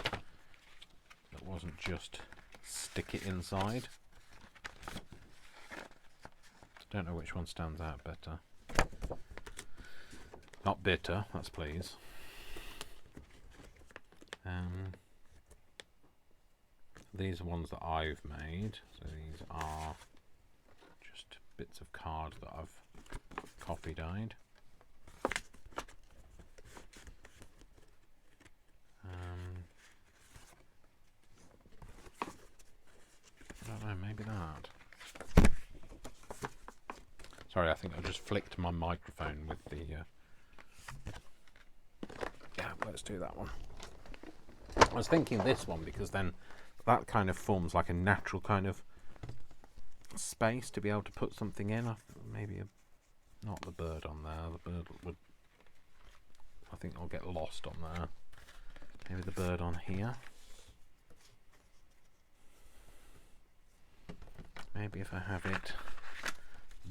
A: that wasn't just stick it inside. Don't know which one stands out better. Not bitter, that's please. These are ones that I've made. So these are just bits of card that I've copy-dyed. I don't know, maybe that. Sorry, I think I just flicked my microphone with the... Yeah, let's do that one. I was thinking this one because then that kind of forms like a natural kind of space to be able to put something in. Maybe not the bird on there. The bird would... I think I'll get lost on there. Maybe the bird on here. Maybe if I have it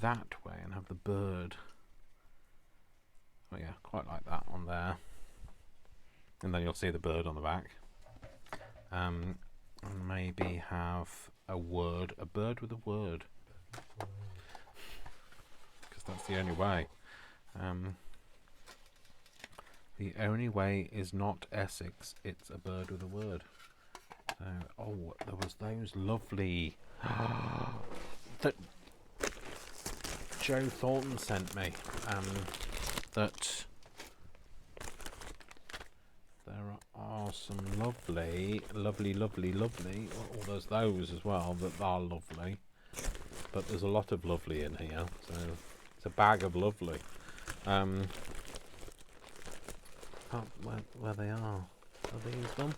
A: that way and have the bird, oh yeah, quite like that on there, and then you'll see the bird on the back. And maybe have a bird with a word, because that's the only way. The only way is not Essex, it's a bird with a word. So, oh, there was those lovely that Joe Thornton sent me. That there are some lovely. Oh, there's those as well that are lovely. But there's a lot of lovely in here, so it's a bag of lovely. Where they are these them?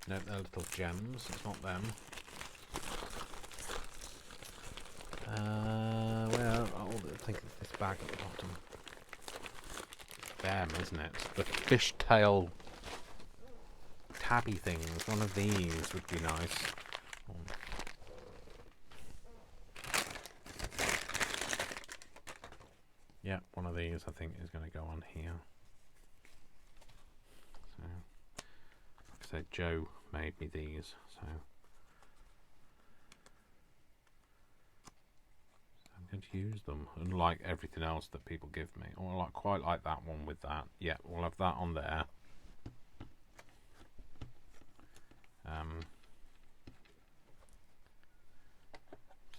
A: No, they're little gems. It's not them. Where? Oh, I think it's this bag at the bottom. Them, isn't it? The fishtail tabby things. One of these would be nice. Oh. Yeah, one of these I think is going to go on here. So, like I said, Joe made me these, so I'm going to use them, unlike everything else that people give me. Oh, I quite like that one with that. Yeah, we'll have that on there.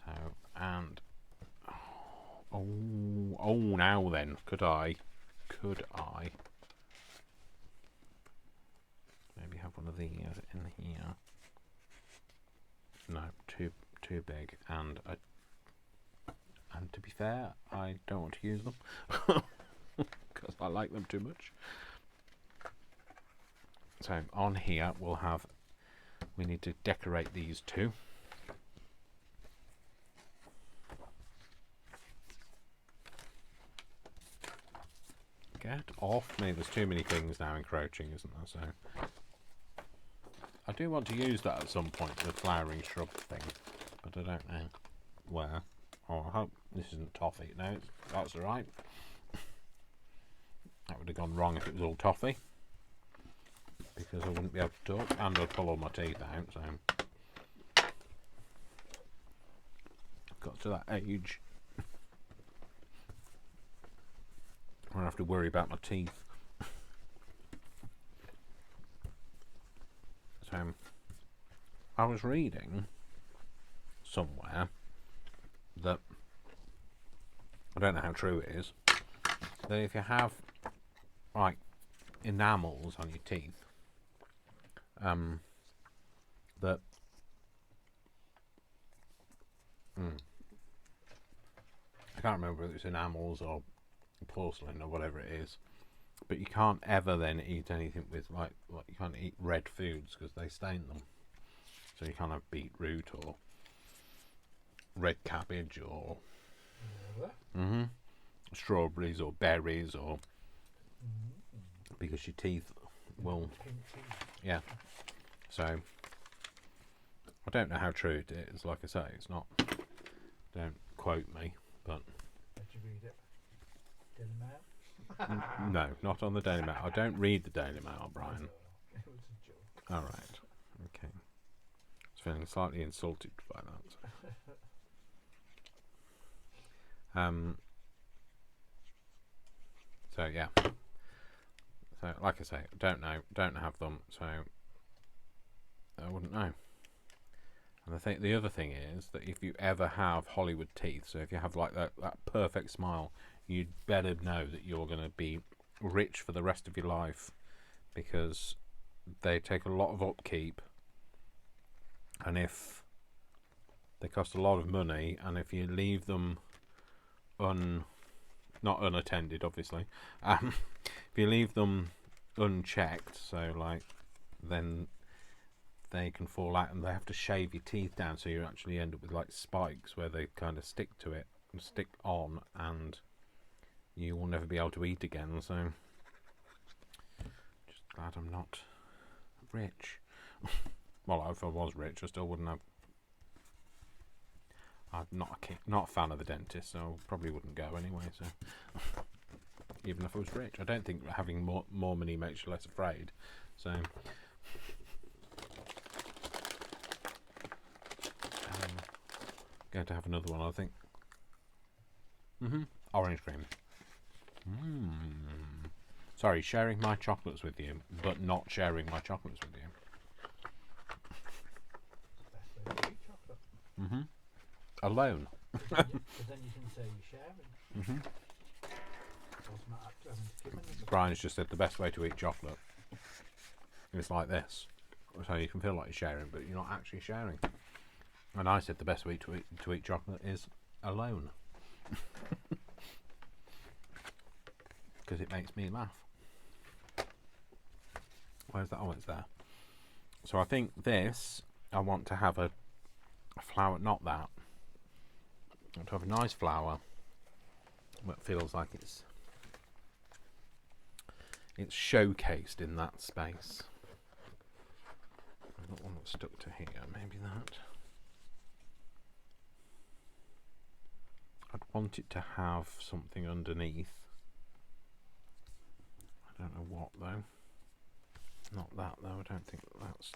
A: So, and oh, now then, could I maybe have one of these in here? No, too big, and to be fair, I don't want to use them because I like them too much. So on here we need to decorate these two. Get off me, there's too many things now encroaching, isn't there? So I do want to use that at some point, the flowering shrub thing, but I don't know where. Oh, I hope this isn't toffee. No, that's alright. That would have gone wrong if it was all toffee, because I wouldn't be able to talk, and I'd pull all my teeth out, so I've got to that age where I have to worry about my teeth. So I was reading somewhere that, I don't know how true it is, that if you have like enamels on your teeth, that I can't remember whether it's enamels or porcelain or whatever it is, but you can't ever then eat anything with like you can't eat red foods because they stain them. So you can't have beetroot or red cabbage or strawberries or berries, or
B: Mm.
A: because your teeth will,
B: Pink tea.
A: yeah. So I don't know how true it is. Like I say, it's not. Don't quote me, but
B: Did you read it? Daily Mail?
A: no, not on the Daily Mail. I don't read the Daily Mail, Brian.
B: It was a joke.
A: All right, okay. I was feeling slightly insulted by that. So yeah. So like I say, don't know, don't have them, so I wouldn't know. And the other thing is that if you ever have Hollywood teeth, so if you have like that perfect smile, you'd better know that you're going to be rich for the rest of your life, because they take a lot of upkeep, and if they cost a lot of money, and if you leave them not unattended, obviously, if you leave them unchecked, so like then they can fall out, and they have to shave your teeth down, so you actually end up with like spikes where they kind of stick to it and stick on, and you will never be able to eat again. So just glad I'm not rich. Well, if I was rich, I still wouldn't have. I'm not a fan of the dentist, so I probably wouldn't go anyway. So even if I was rich, I don't think having more money makes you less afraid. So going to have another one, I think. Orange cream. Sorry, sharing my chocolates with you, but not sharing my chocolates with you.
B: Best way to eat chocolate.
A: Alone.
B: Because then you can say you're sharing. It's not actually having to give anything.
A: Brian's just said the best way to eat chocolate is like this. So you can feel like you're sharing, but you're not actually sharing. And I said the best way to eat chocolate is alone. Because it makes me laugh. Where's that? Oh, it's there. So I think this, I want to have a flower, not that. I want to have a nice flower that feels like it's showcased in that space. I've got one that's stuck to here, maybe that. I'd want it to have something underneath. I don't know what though. Not that though, I don't think that's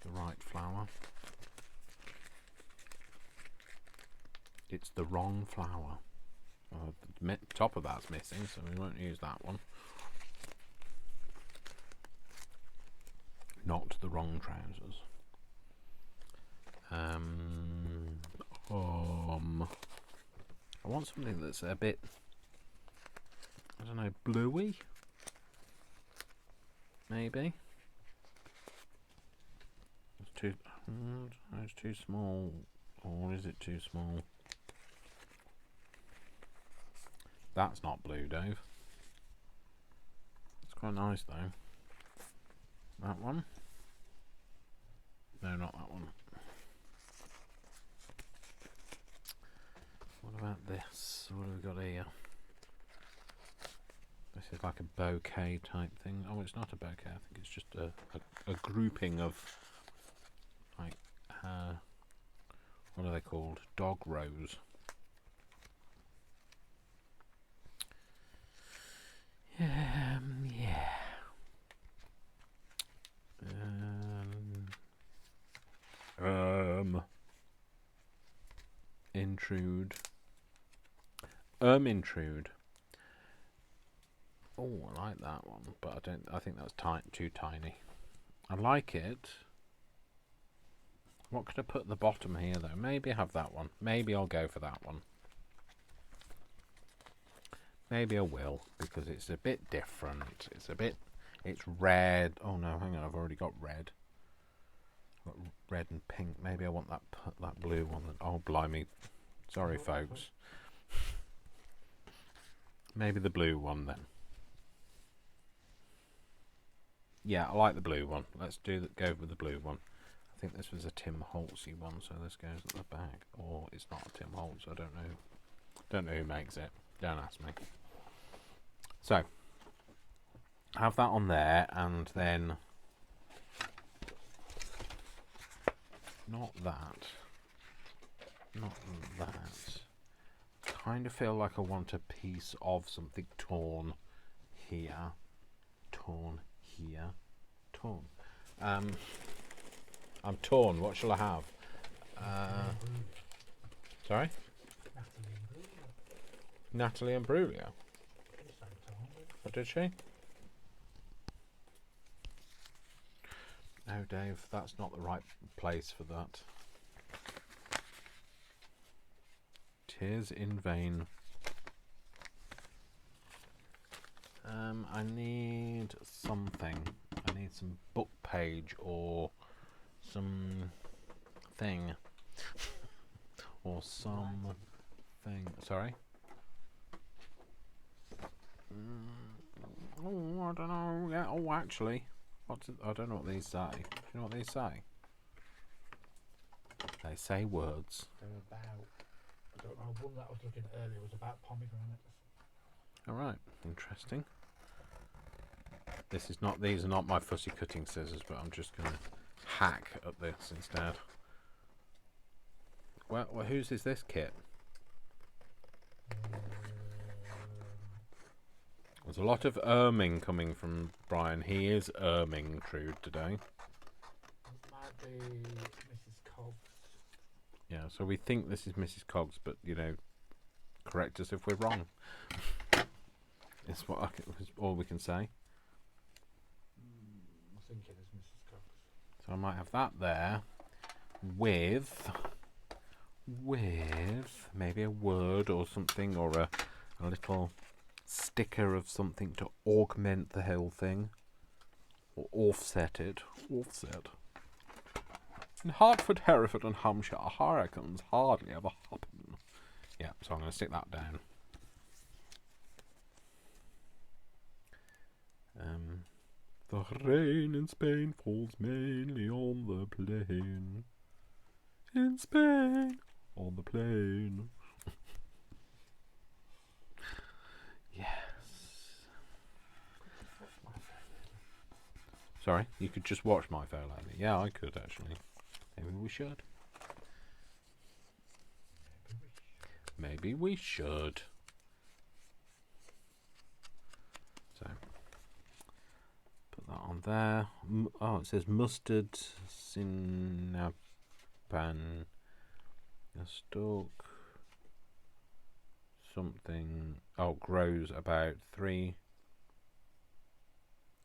A: the right flower. It's the wrong flower. The top of that's missing, so we won't use that one. Not the wrong trousers. I want something that's a bit, I don't know, bluey? Maybe? It's too small. Or is it too small? That's not blue, Dave. It's quite nice though. That one? No, not that one. What about this? What have we got here? This is like a bouquet type thing. Oh, it's not a bouquet. I think it's just a grouping of like what are they called? Dog rose. Yeah. Intrude. Intrude. Oh, I like that one, but I think that's too tiny. I like it. What could I put at the bottom here though? Maybe have that one. Maybe I'll go for that one. Maybe I will, because it's a bit different. It's red. Oh no, hang on, I've already got red. Got red and pink. Maybe I want that blue one. Oh blimey. Sorry folks. Maybe the blue one then. Yeah, I like the blue one. Let's go with the blue one. I think this was a Tim Holtzy one, so this goes at the back. Or it's not a Tim Holtz, I don't know. Don't know who makes it. Don't ask me. So, have that on there, and then not that. Kind of feel like I want a piece of something torn here. Torn. I'm torn. What shall I have? Sorry? Natalie Imbruglia. What did she? No, Dave, that's not the right place for that. Tears in vain. I need something. I need some book page or some thing. Or some thing. Sorry? Oh, I don't know. Yeah. Oh, actually, I don't know what these say. Do you know what these say? They say words.
B: They're about. I don't know. One that I was looking at earlier was about pomegranates.
A: All right. Interesting. These are not my fussy cutting scissors, but I'm just going to hack at this instead. Well, whose is this kit? There's a lot of erming coming from Brian. He is erming true today.
B: It might be Mrs. Cobbs.
A: Yeah, so we think this is Mrs. Cogs, but, correct us if we're wrong. It's all we can say.
B: I think it is Mrs. Cobbs.
A: So I might have that there with maybe a word or something, or a little sticker of something to augment the whole thing, or offset it. In Hertford, Hereford and Hampshire, hurricanes hardly ever happen. Yeah, so I'm going to stick that down. The rain in Spain falls mainly on the plain. In Spain, on the plain. Yes. Sorry, you could just watch My Fair Lady. Yeah, I could actually. Maybe we should. Maybe we should. So, put that on there. Oh, it says mustard sinapan. A stalk. Something. Oh, grows about 3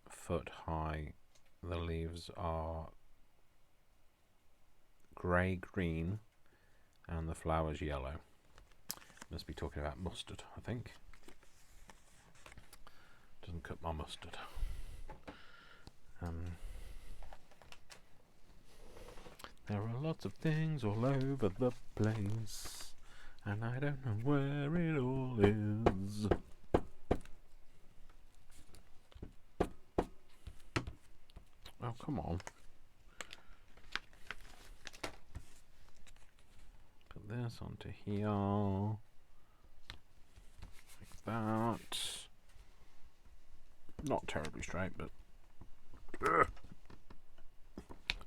A: foot high. The leaves are grey-green and the flowers yellow. Must be talking about mustard, I think. Doesn't cut my mustard. There are lots of things all over the place, and I don't know where it all is. Oh, come on. Put this onto here. Like that. Not terribly straight, but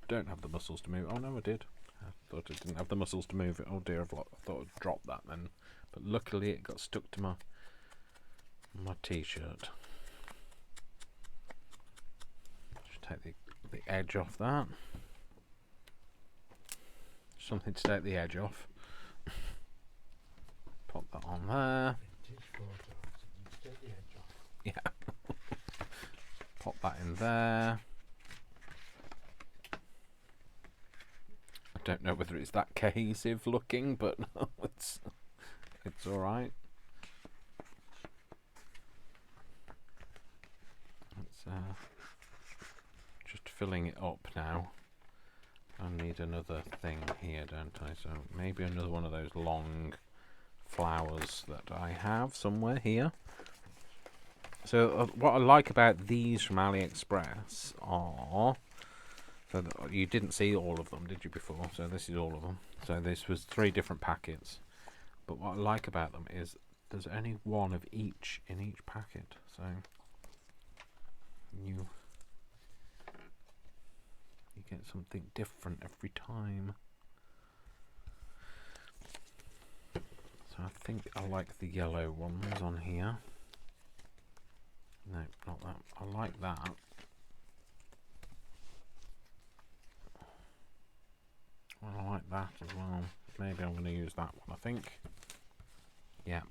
A: don't have the muscles to move. Oh no, I did. I thought I didn't have the muscles to move it. Oh dear, I thought I'd drop that then. But luckily it got stuck to my t-shirt. Just take the edge off that. Something to take the edge off. Pop that on there. Yeah. Pop that in there. I don't know whether it's that cohesive looking, but no, it's all right. It's just filling it up now. I need another thing here, don't I? So maybe another one of those long flowers that I have somewhere here. So what I like about these from AliExpress are, so you didn't see all of them, did you, before? So this is all of them. So this was 3 different packets. But what I like about them is there's only one of each in each packet, so you get something different every time. So I think I like the yellow ones on here. No, not that. I like that. Well, I like that as well. Maybe I'm going to use that one, I think. Yeah.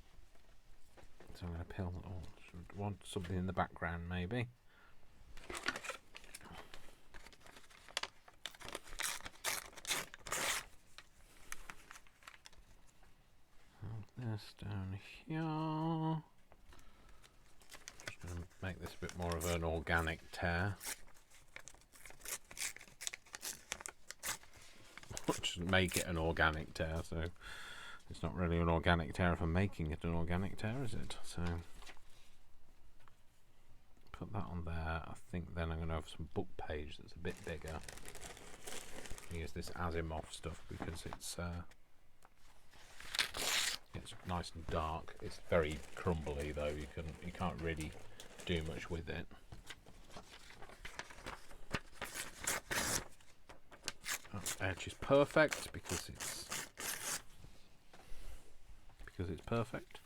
A: So I'm going to peel. Oh, should want something in the background, maybe. This down here. Just going to make this a bit more of an organic tear. Which doesn't make it an organic tear, so it's not really an organic tear if I'm making it an organic tear, is it? So put that on there. I think then I'm going to have some book page that's a bit bigger. Use this Asimov stuff because it's nice and dark. It's very crumbly though. You can't really do much with it. That edge is perfect because it's perfect.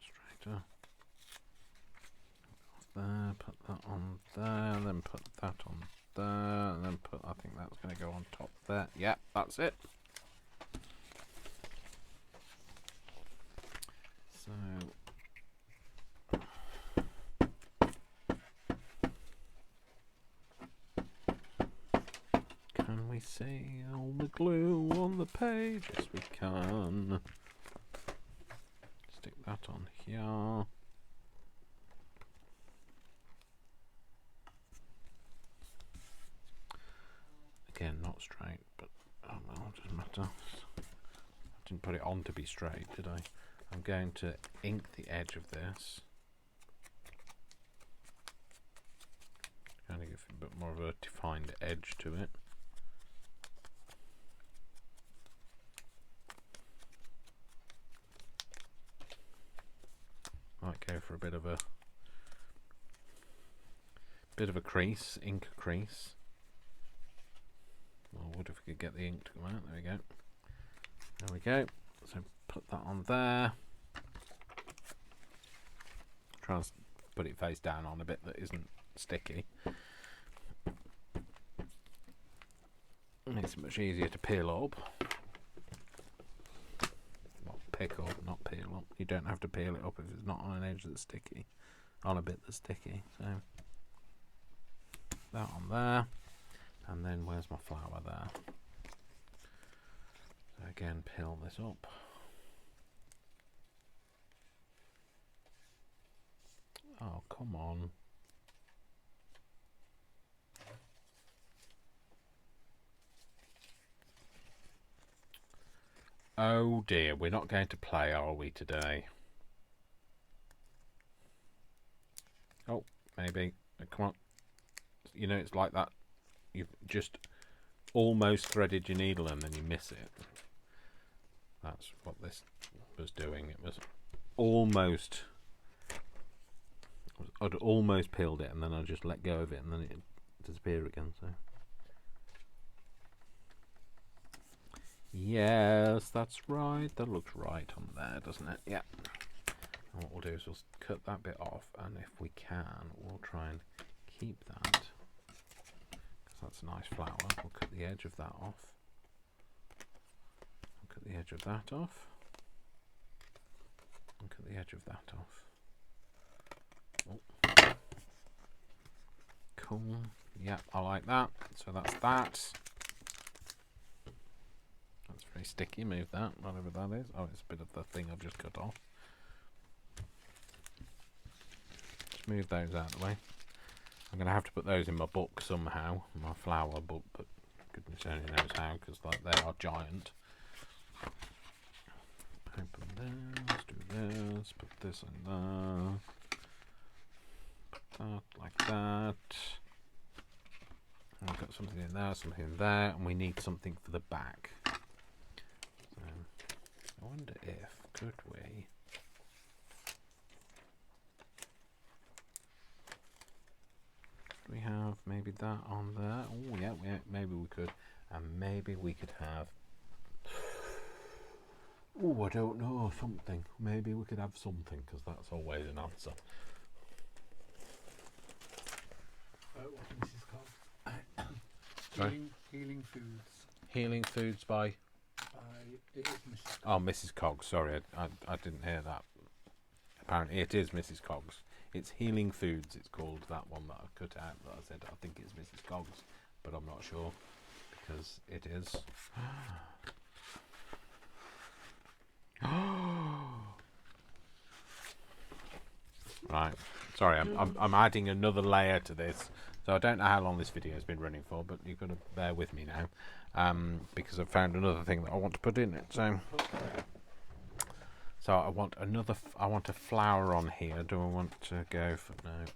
A: Straighter. There, put that on there, then put that on there, and then put. I think that's going to go on top there. Yeah, that's it. So. Can we see all the glue on the page? Yes, we can. Stick that on here. Again, not straight, but oh well, it doesn't matter. I didn't put it on to be straight, did I? I'm going to ink the edge of this. Kind of give it a bit more of a defined edge to it. Might go for a bit of a crease, ink crease. Well, would if we could get the ink to come out. There we go. There we go. So put that on there. Try and put it face down on a bit that isn't sticky. Makes it much easier to peel up. Not pick up, not peel up. You don't have to peel it up if it's not on an edge that's sticky. On a bit that's sticky. So that on there. And then where's my flower there? So again, peel this up. Oh, come on. Oh dear, we're not going to play, are we, today? Oh, maybe. Come on. You know, it's like that. You've just almost threaded your needle and then you miss it. That's what this was doing. It was almost... I'd almost peeled it and then I just let go of it and then it disappeared again. So yes, that's right. That looks right on there, doesn't it? Yeah. And what we'll do is we'll cut that bit off, and if we can, we'll try and keep that because that's a nice flower. We'll cut the edge of that off. We'll cut the edge of that off. And cut the edge of that off. Oh. Cool. Yeah, I like that. So that's that. That's very sticky. Move that, whatever that is. Oh, it's a bit of the thing I've just cut off. Just move those out of the way. I'm going to have to put those in my book somehow, my flower book, but goodness only knows how, because like they are giant. Open this, do this, put this in there. Put that like that. We've got something in there, and we need something for the back. So, I wonder if, could we... We have maybe that on there. Oh yeah, maybe we could, and maybe we could have. Oh, I don't know, something. Maybe we could have something, because that's always an answer.
B: What's Mrs. Cobb?
A: Sorry?
B: Healing Foods.
A: Healing Foods by.
B: It is Mrs.
A: Oh, Mrs. Coggs. Sorry, I didn't hear that. Apparently, it is Mrs. Coggs. It's Healing Foods. It's called, that one that I cut out. That I said I think it's Mrs. Coggs, but I'm not sure because it is. Right. Sorry, I'm adding another layer to this. So I don't know how long this video has been running for, but you've got to bear with me now, because I've found another thing that I want to put in it. So I want another. I want a flower on here. Do I want to go for no?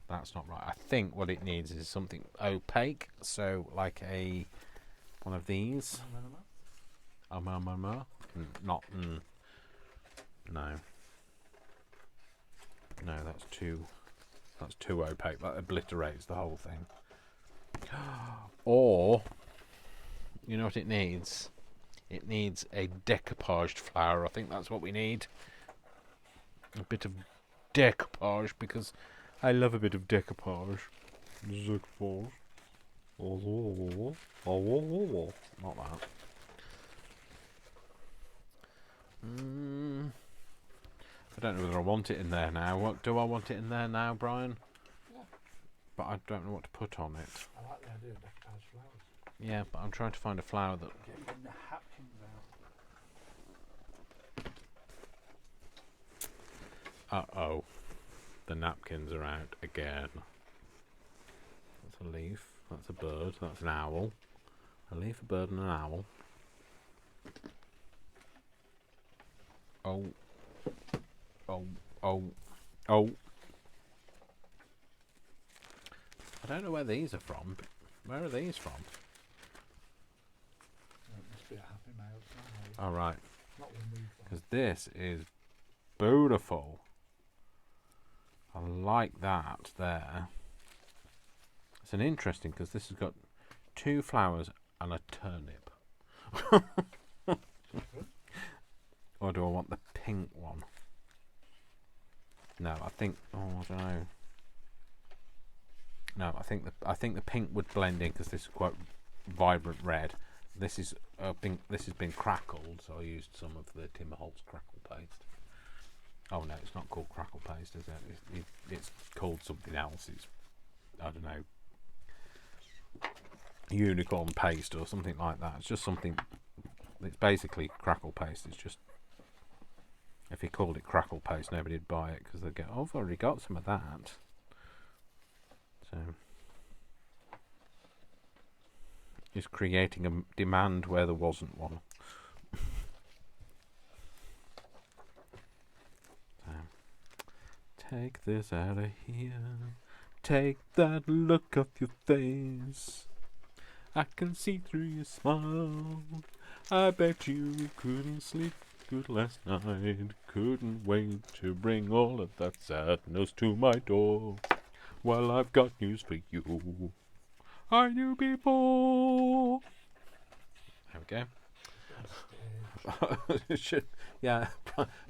A: That's not right. I think what it needs is something opaque. So like one of these. Not. No. No, that's too opaque. That obliterates the whole thing. Or, you know what it needs? It needs a decoupaged flower. I think that's what we need. A bit of decoupage, because I love a bit of decoupage. Decoupage. Not that. I don't know whether I want it in there now. What do I want it in there now, Brian?
B: Yeah.
A: But I don't know what to put on it.
B: I like the idea of decoupage flowers.
A: Yeah, but I'm trying to find a flower that.
B: Getting the napkins out.
A: Uh-oh. The napkins are out again. That's a leaf. That's a bird. That's an owl. A leaf, a bird, and an owl. Oh. Oh. Oh. Oh. I don't know where these are from. Where are these from?
B: It must be a Happy Mail somehow.
A: All right.
B: Not removed.
A: Because this is beautiful. I like that there. It's an interesting, because this has got 2 flowers and a turnip. Or do I want the pink one? No, I think. Oh, I don't know. No, I think the pink would blend in, because this is quite vibrant red. This is this has been crackled, so I used some of the Tim Holtz crackle paste. Oh no, it's not called crackle paste, is it? It's called something else. It's, I don't know, unicorn paste or something like that. It's just something. It's basically crackle paste. It's just, if you called it crackle paste, nobody'd buy it, because they'd go, "Oh, I've already got some of that." So it's creating a demand where there wasn't one. So, take this out of here. Take that look off your face. I can see through your smile. I bet you couldn't sleep good last night. Couldn't wait to bring all of that sadness to my door. Well, I've got news for you. I knew before. There we go. Yeah,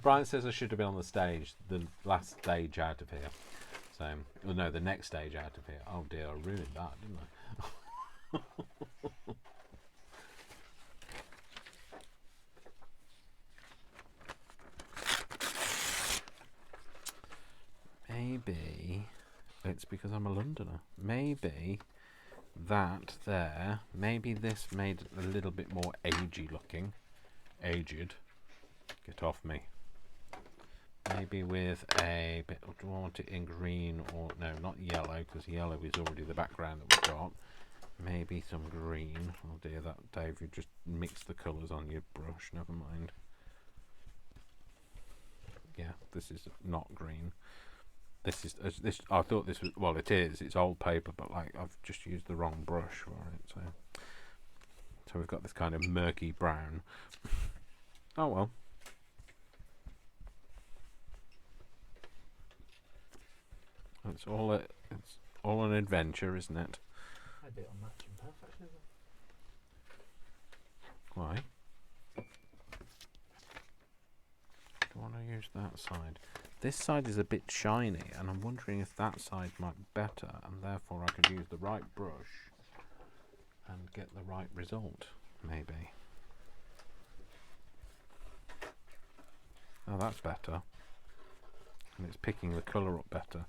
A: Brian says I should have been on the stage, the last stage out of here. So, well, no, the next stage out of here. Oh dear, I ruined that, didn't I? Maybe it's because I'm a Londoner. Maybe that there, maybe this made it a little bit more agey looking. Aged. Get off me. Maybe with a bit, do I want it in green or, no, not yellow, because yellow is already the background that we've got. Maybe some green. Oh dear, that Dave, you just mixed the colours on your brush, never mind. Yeah, this is not green. this is this. I thought this was, well, it is. It's old paper, but like I've just used the wrong brush for it. So we've got this kind of murky brown. Oh well. It's all an adventure, isn't it?
B: I did it on matching perfectly.
A: Why? Do I want to use that side? This side is a bit shiny, and I'm wondering if that side might be better, and therefore I could use the right brush and get the right result, maybe. Oh, that's better. And it's picking the colour up better.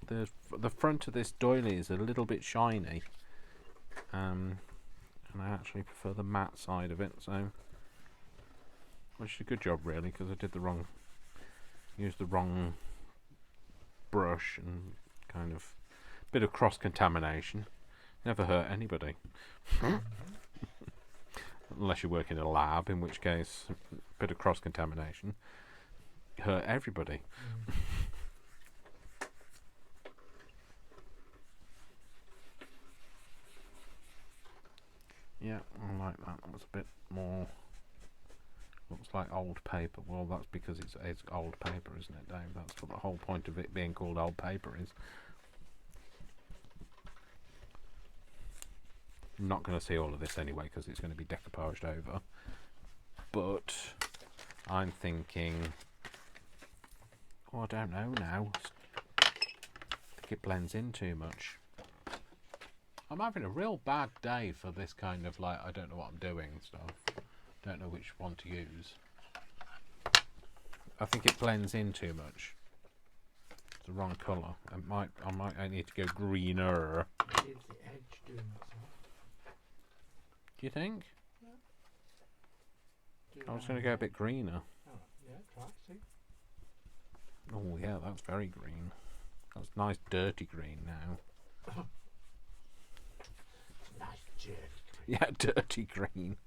A: The front of this doily is a little bit shiny, and I actually prefer the matte side of it, so which is a good job really, because I used the wrong brush, and kind of bit of cross contamination. Never hurt anybody. Unless you work in a lab, in which case a bit of cross contamination hurt everybody. Yeah, I like that. That was a bit more. Looks like old paper. Well, that's because it's old paper, isn't it, Dave? That's what the whole point of it being called old paper is. I'm not going to see all of this anyway because it's going to be decoupaged over. But I'm thinking. Oh, I don't know now. I think it blends in too much. I'm having a real bad day for this kind of like, I don't know what I'm doing stuff. Don't know which one to use. I think it blends in too much. It's the wrong colour. I need to go greener.
B: It's the edge doing that stuff.
A: Do you think?
B: Yeah.
A: I was going to go a bit greener.
B: Oh, yeah, try, see.
A: Oh yeah, that's very green. That's nice dirty green now.
B: Nice dirty green.
A: Yeah, dirty green.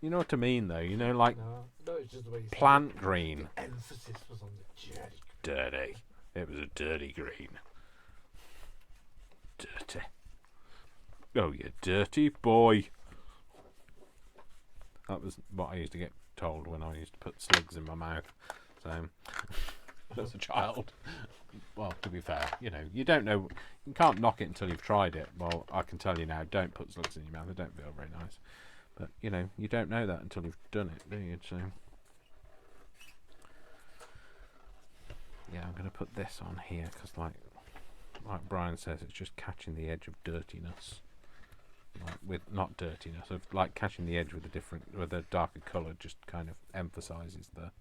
A: You know what I mean though, you know, like
B: No, it's just the way you
A: plant
B: said it.
A: green.
B: The emphasis was on the dirty.
A: Dirty. It was a dirty green. Dirty. Oh, you dirty boy. That was what I used to get told when I used to put slugs in my mouth. So, as a child. Well, to be fair, you know, you don't know, you can't knock it until you've tried it. Well, I can tell you now, don't put slugs in your mouth. They don't feel very nice. But, you know, you don't know that until you've done it, do you? So, yeah, I'm going to put this on here because, like Brian says, it's just catching the edge of dirtiness. Like with not dirtiness, of like catching the edge with a darker colour, just kind of emphasises the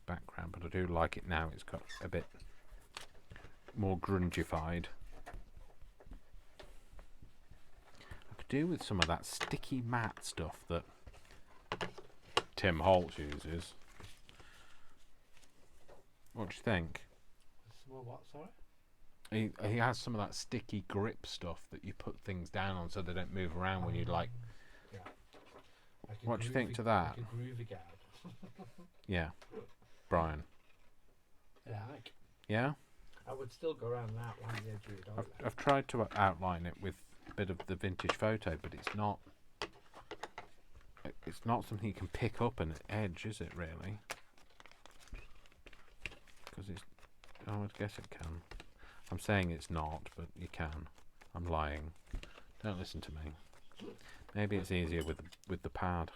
A: background. But I do like it now. It's got a bit more grungified. I could do with some of that sticky matte stuff that Tim Holtz uses. What do you think?
B: Well, what, sorry?
A: He has some of that sticky grip stuff that you put things down on so they don't move around when you like.
B: Yeah. Like
A: What do you think to that?
B: Like a groovy guard.
A: Yeah, Brian.
B: Yeah, like.
A: Yeah,
B: I would still go around that one the edge of your dog.
A: I've tried to outline it with a bit of the vintage photo, but it's not. It's not something you can pick up an edge, is it? Really? Because it's. Oh, I guess it can. I'm saying it's not, but you can. I'm lying. Don't listen to me. Maybe it's easier with the pad.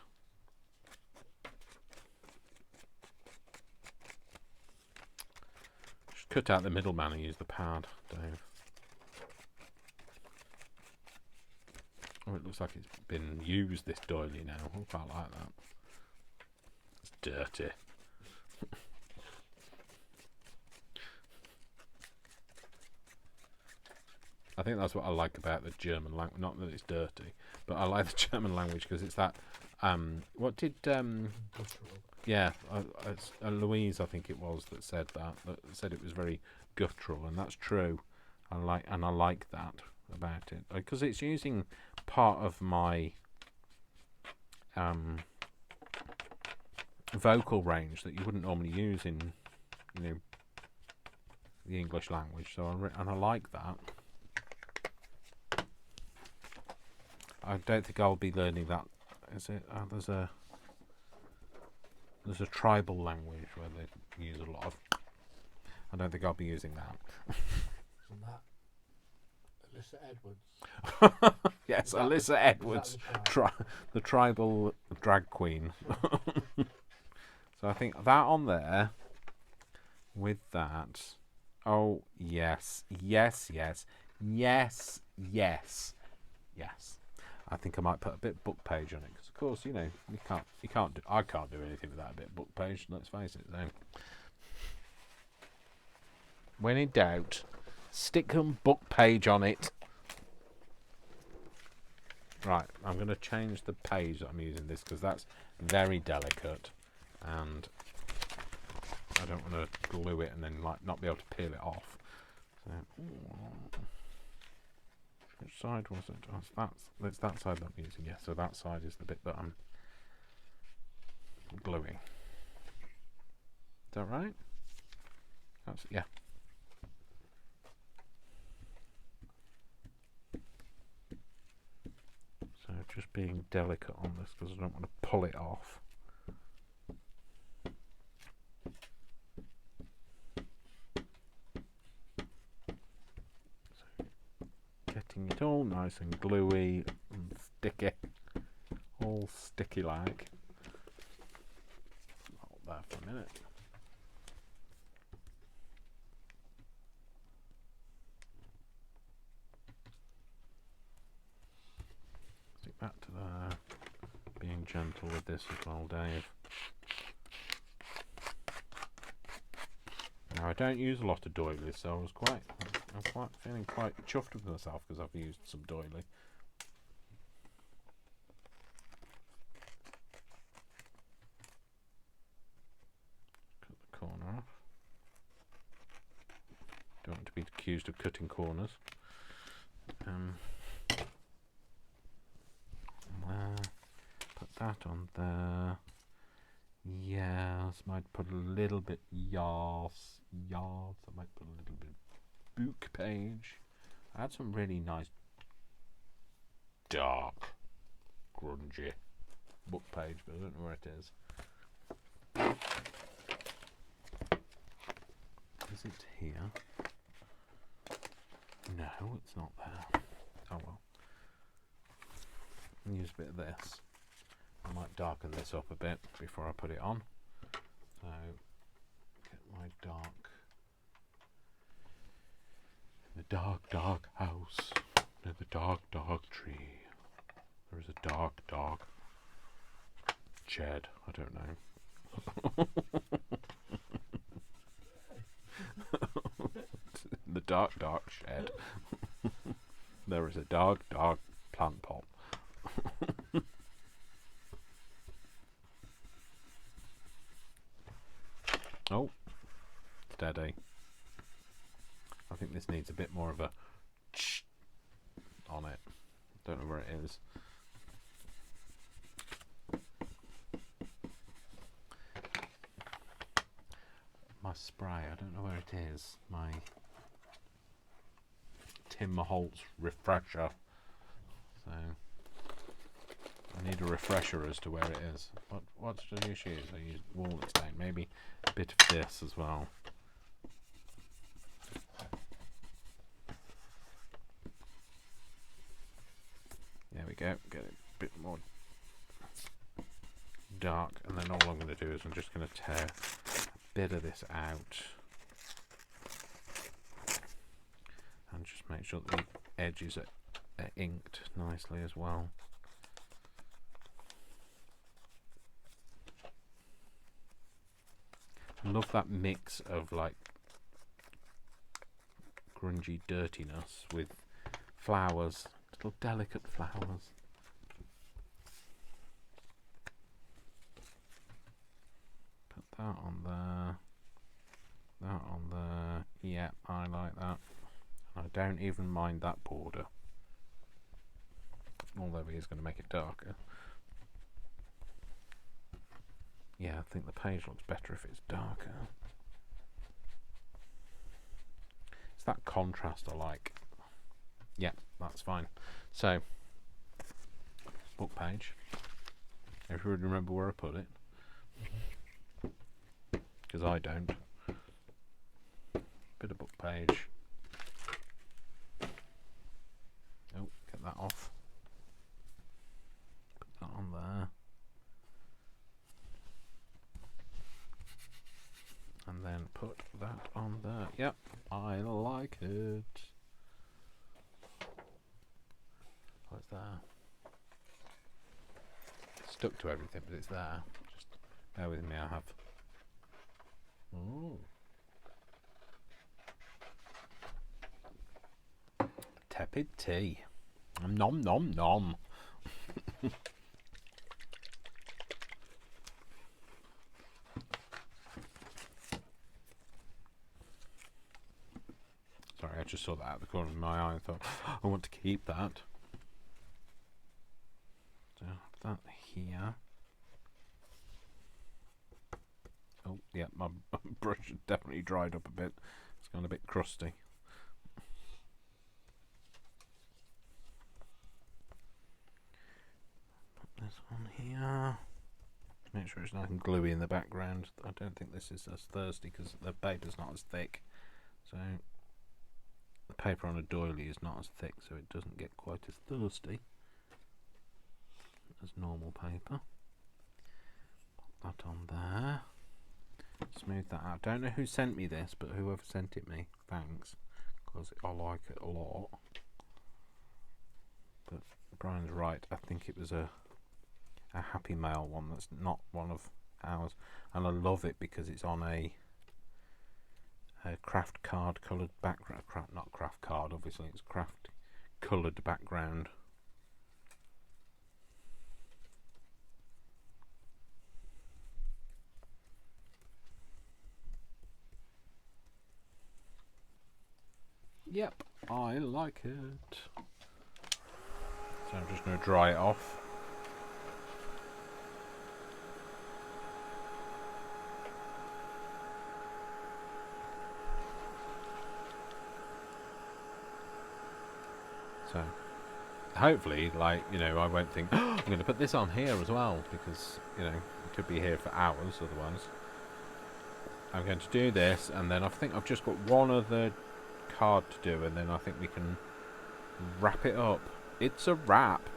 A: Just cut out the middleman and use the pad, Dave. Oh, it looks like it's been used, this doily now. I quite like that. It's dirty. I think that's what I like about the German language. Not that it's dirty, but I like the German language because it's that. What did? Yeah, it's, Louise, I think it was, that said said it was very guttural, and that's true. I like that about it because it's using part of my vocal range that you wouldn't normally use in the English language. So and I like that. I don't think I'll be learning that. Is it? There's a tribal language where they use a lot of. I don't think I'll be using that.
B: Isn't that Alyssa Edwards?
A: Yes,
B: Is that
A: Alyssa
B: the
A: Edwards,
B: tribe?
A: the tribal drag queen. So I think that on there with that. Oh yes, yes, yes, yes, yes, yes. I think I might put a bit book page on it because, of course, you know, I can't do anything without a bit book page. Let's face it. So, when in doubt, stick some book page on it. Right, I'm going to change the page that I'm using this because that's very delicate, and I don't want to glue it and then not be able to peel it off. So, which side was it? Oh, it's that side that I'm using. Yeah, so that side is the bit that I'm gluing. Is that right? Yeah. So just being delicate on this because I don't want to pull it off. So getting it all nice and gluey and sticky, all sticky like. Hold that for a minute. Stick that to there. Being gentle with this as well, Dave. Now I don't use a lot of doilies, so I'm quite feeling quite chuffed with myself because I've used some doily. Cut the corner off. Don't want to be accused of cutting corners. Put that on there. Yes, might put a little bit yes. I might put a little bit book page. I had some really nice dark, grungy book page, but I don't know where it is. Is it here? No, it's not there. Oh well. I'll use a bit of this. I might darken this up a bit before I put it on. So, get my dark. In the dark, dark house, near the dark, dark tree, there is a dark, dark shed. I don't know. In the dark, dark shed, there is a dark, dark plant pot. Oh, steady. I think this needs a bit more of a on it. Don't know where it is. My spray, I don't know where it is. My Tim Holtz refresher. So I need a refresher as to where it is. What did I use? I used walnut stain. Maybe a bit of this as well. There we go. Get it a bit more dark, and then all I'm going to do is I'm just going to tear a bit of this out and just make sure that the edges are inked nicely as well. I love that mix of like grungy dirtiness with flowers, little delicate flowers. Put that on there, that on there. Yeah, I like that. I don't even mind that border, although he is going to make it darker. Yeah, I think the page looks better if it's darker. that contrast I like. Yeah, that's fine. So, book page. Everybody remember where I put it? Because I don't. Bit of book page. Oh, get that off. Put that on there. And then put that on there. Yep, I like it. What's there? Stuck to everything, but it's there. Just bear with me, I have. Ooh. Tepid tea. Nom nom nom. Sorry, I just saw that out of the corner of my eye and thought, I want to keep that. So that here. Oh, yeah, my brush has definitely dried up a bit. It's gone a bit crusty. Put this on here. Make sure it's nice and gluey in the background. I don't think this is as thirsty because the paper's not as thick. So the paper on a doily is not as thick, so it doesn't get quite as thirsty as normal paper. Put that on there. Smooth that out. Don't know who sent me this, but whoever sent it me, thanks, because I like it a lot. But Brian's right. I think it was a Happy Mail one. That's not one of ours, and I love it because it's on a craft card coloured background. Not craft card, obviously. It's craft coloured background. Yep, I like it. So I'm just going to dry it off. So hopefully, like, you know, I won't think, oh, I'm going to put this on here as well, because, you know, it could be here for hours otherwise. I'm going to do this, and then I think I've just got one other card to do, and then I think we can wrap it up. It's a wrap.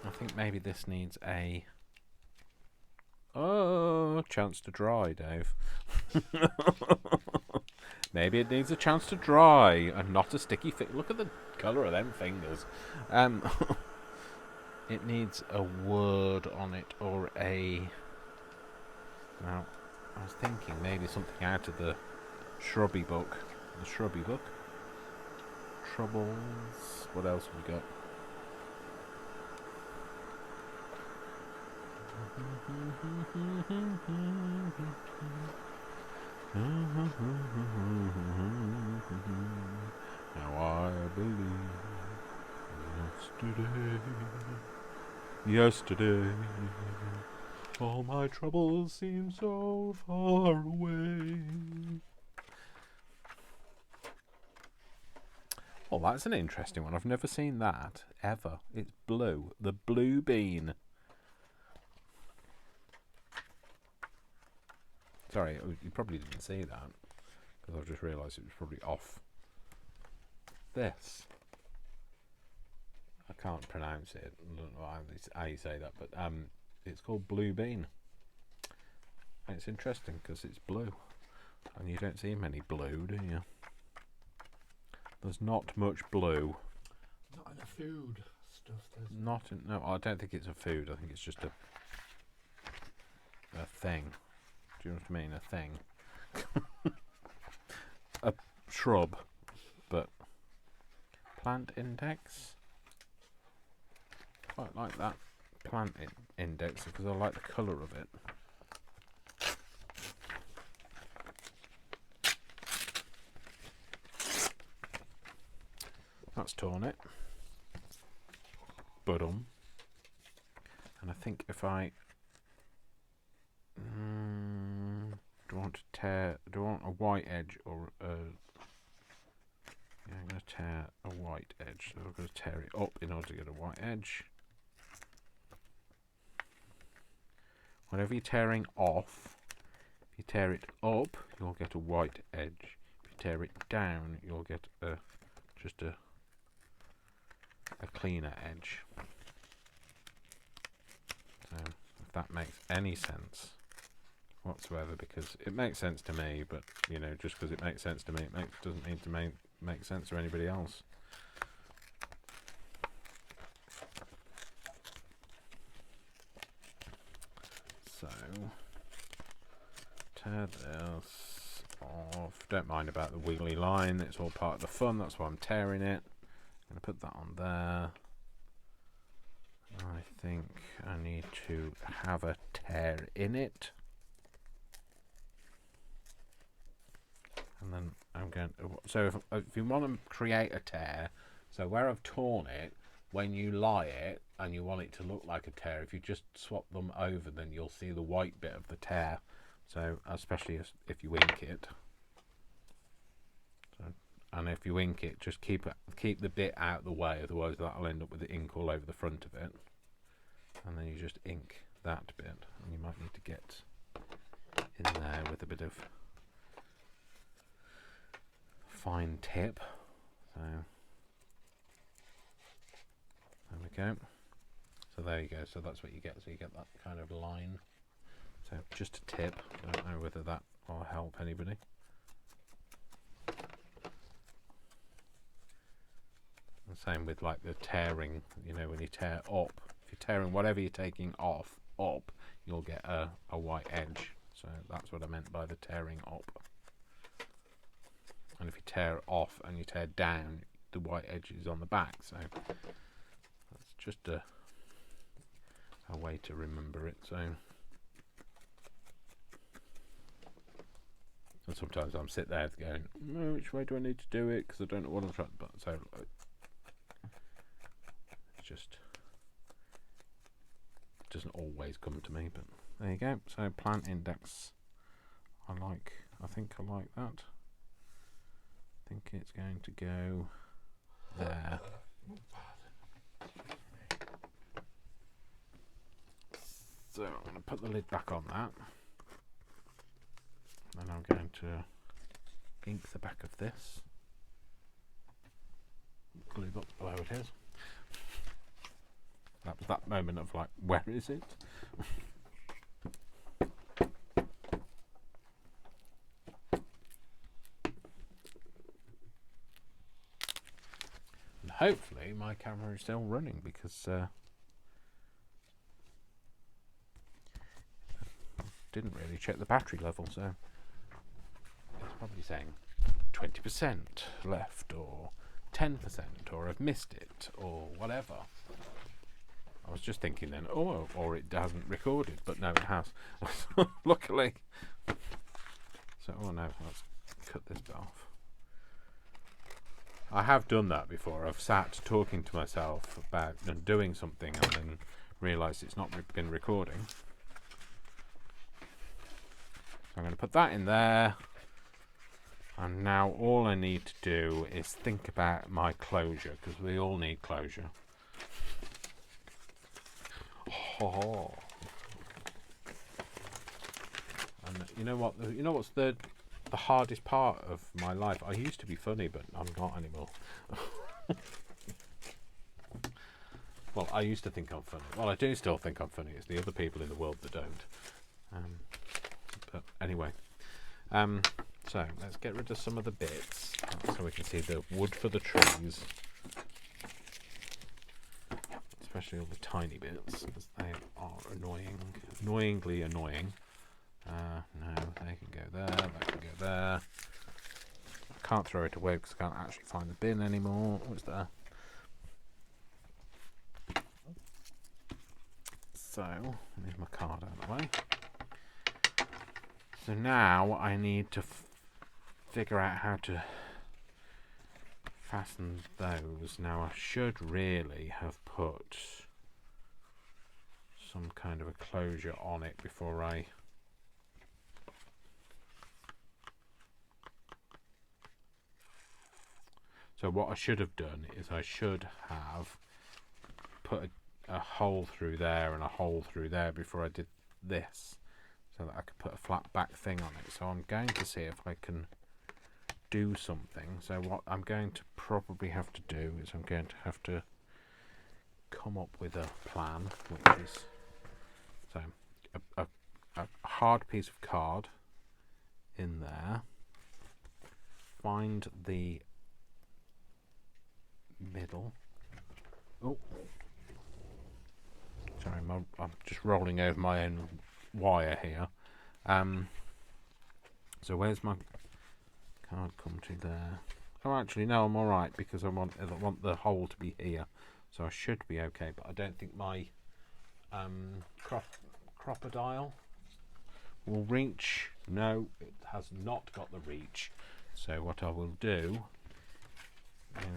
A: I think maybe this needs a chance to dry, Dave. Maybe it needs a chance to dry and not a sticky look at the colour of them fingers. It needs a word on it, or a... Now, I was thinking maybe something out of the shrubby book. The shrubby book. Troubles. What else have we got? Now I believe yesterday, all my troubles seem so far away. Oh, that's an interesting one. I've never seen that ever. It's blue. The blue bean. Sorry, you probably didn't see that, because I've just realised it was probably off this. I can't pronounce it. I don't know how you say that, but it's called blue bean. And it's interesting because it's blue, and you don't see many blue, do you? There's not much blue.
B: Not in the food stuff.
A: Not in, no, I don't think it's a food. I think it's just a thing. Do you know what I mean? A thing. A shrub, but plant index. Quite like that plant index because I like the colour of it. That's torn it. But And I think if I do I want to tear, do I want a white edge or a, yeah, I'm going to tear a white edge, so I'm going to tear it up in order to get a white edge. Whenever you're tearing off, if you tear it up, you'll get a white edge. If you tear it down, you'll get just a cleaner edge. So if that makes any sense whatsoever, because it makes sense to me, but you know, just because it makes sense to me, doesn't mean to make sense to anybody else. So tear this off. Don't mind about the wiggly line, it's all part of the fun, that's why I'm tearing it. I'm going to put that on there. I think I need to have a tear in it. And then I'm going to, so if you want to create a tear, so where I've torn it, when you lie it and you want it to look like a tear, if you just swap them over, then you'll see the white bit of the tear. So especially if you ink it. So, and if you ink it, just keep the bit out of the way, otherwise that'll end up with the ink all over the front of it. And then you just ink that bit, and you might need to get in there with a bit of fine tip. So there we go. So there you go. So that's what you get. So you get that kind of line. So just a tip. I don't know whether that will help anybody. And same with like the tearing. You know, when you tear up, if you're tearing whatever you're taking off up, you'll get a white edge. So that's what I meant by the tearing up. And if you tear off and you tear down, the white edge is on the back. So that's just a way to remember it. So and sometimes I'm sit there going, oh, which way do I need to do it? Because I don't know what I'm trying. But so it's just it doesn't always come to me. But there you go. So plant index. I think I like that. I think it's going to go there. So I'm going to put the lid back on that. And I'm going to ink the back of this. Glue box below it is. That was that moment of like, where is it? And hopefully my camera is still running, because didn't really check the battery level, so it's probably saying 20% left, or 10%, or I've missed it, or whatever. I was just thinking then, oh, or it hasn't recorded, but no, it has. Luckily. So, oh no, let's cut this bit off. I have done that before. I've sat talking to myself about doing something and then realised it's not been recording. So I'm going to put that in there. And now all I need to do is think about my closure, because we all need closure. Oh. And you know what? You know what's the hardest part of my life? I used to be funny, but I'm not anymore. Well, I used to think I'm funny. Well, I do still think I'm funny. It's the other people in the world that don't. But anyway, so let's get rid of some of the bits so we can see the wood for the trees, especially all the tiny bits, because they are annoyingly annoying. No, they can go there, that can go there. I can't throw it away because I can't actually find the bin anymore. What's there? So, leave my card out of the way. So now I need to figure out how to fasten those. Now I should really have put some kind of a closure on it before I so what I should have done is I should have put a hole through there and a hole through there before I did this, so that I could put a flat back thing on it. So I'm going to see if I can do something. So what I'm going to probably have to do is I'm going to have to come up with a plan, which is so a hard piece of card in there, find the middle. Oh, sorry, I'm just rolling over my own wire here. So where's my card come to there? Oh, actually, no, I'm all right because I want the hole to be here, so I should be okay. But I don't think my crocodile will reach. No, it has not got the reach. So what I will do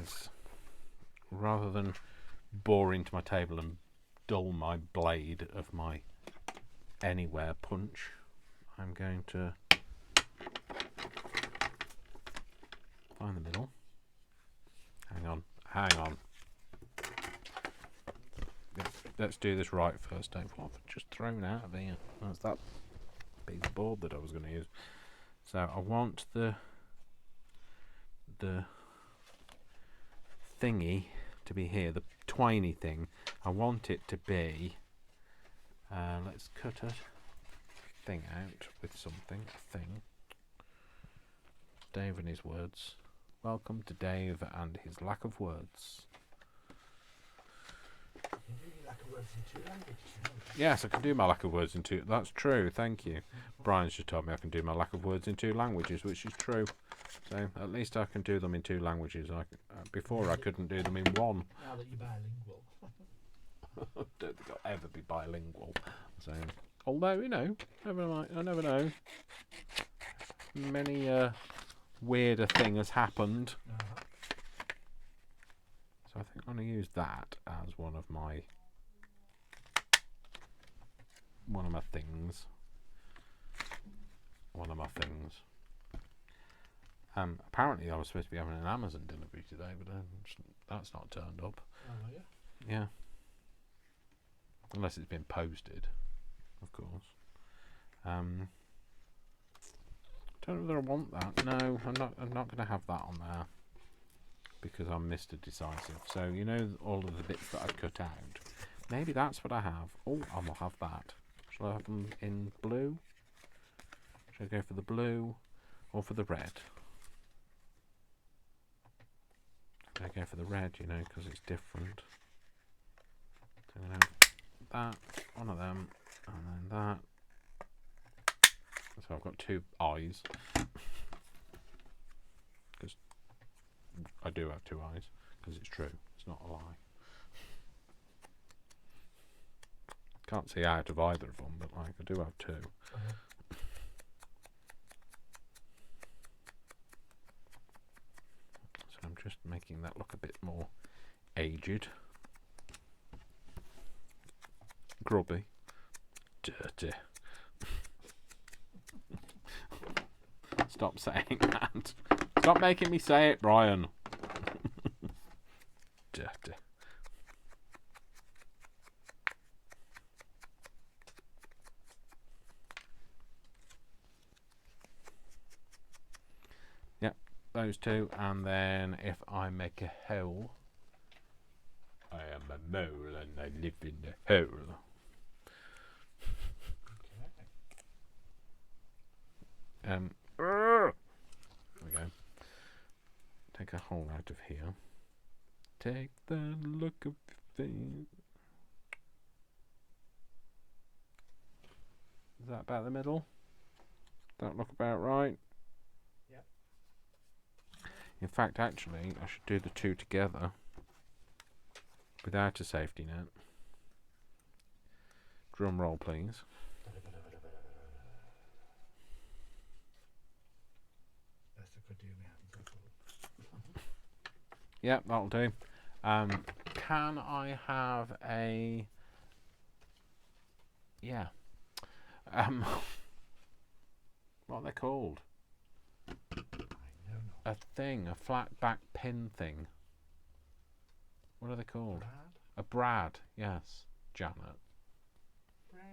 A: is, rather than bore into my table and dull my blade of my anywhere punch, I'm going to find the middle. Hang on. Let's do this right first. Don't want just thrown out of here. That's that piece of board that I was going to use. So I want the thingy to be here, the twiny thing. I want it to be. Let's cut a thing out with something. A thing. Dave and his words. Welcome to Dave and his lack of words. Yes, I can do my lack of words in two. That's true, thank you. Brian's just told me I can do my lack of words in two languages, which is true. So at least I can do them in two languages. Before I couldn't do them in one.
B: Now that you're bilingual.
A: I don't think I'll ever be bilingual. So, although, you know, I never know. Many weirder thing has happened. So I think I'm going to use that as one of my things. Apparently I was supposed to be having an Amazon delivery today, but that's not turned up.
B: Oh, are you?
A: Yeah. Unless it's been posted, of course. Don't know whether I want that. No, I'm not going to have that on there because I'm Mr. Decisive. So you know all of the bits that I cut out. Maybe that's what I have. Oh, I will have that. Shall I have them in blue? Shall I go for the blue or for the red? I go for the red, you know, because it's different. So I'm going to have that, one of them, and then that. So I've got two eyes. Because I do have two eyes, because it's true. It's not a lie. Can't see out of either of them, but like I do have two. So I'm just making that look a bit more aged, grubby, dirty. Stop saying that. Stop making me say it, Brian. Dirty. Yep, those two, and then if I make a hole, I am a mole and I live in a hole. There we go. Take a hole out of here. Take the look of the face. Is that about the middle? That look about right?
B: Yep.
A: In fact, actually, I should do the two together without a safety net. Drum roll, please. Yep, that'll do. Can I have a yeah. What are they called?
B: I know not.
A: A thing, a flat back pin thing. What are they called?
B: Brad?
A: A brad, yes. Janet.
B: Brad.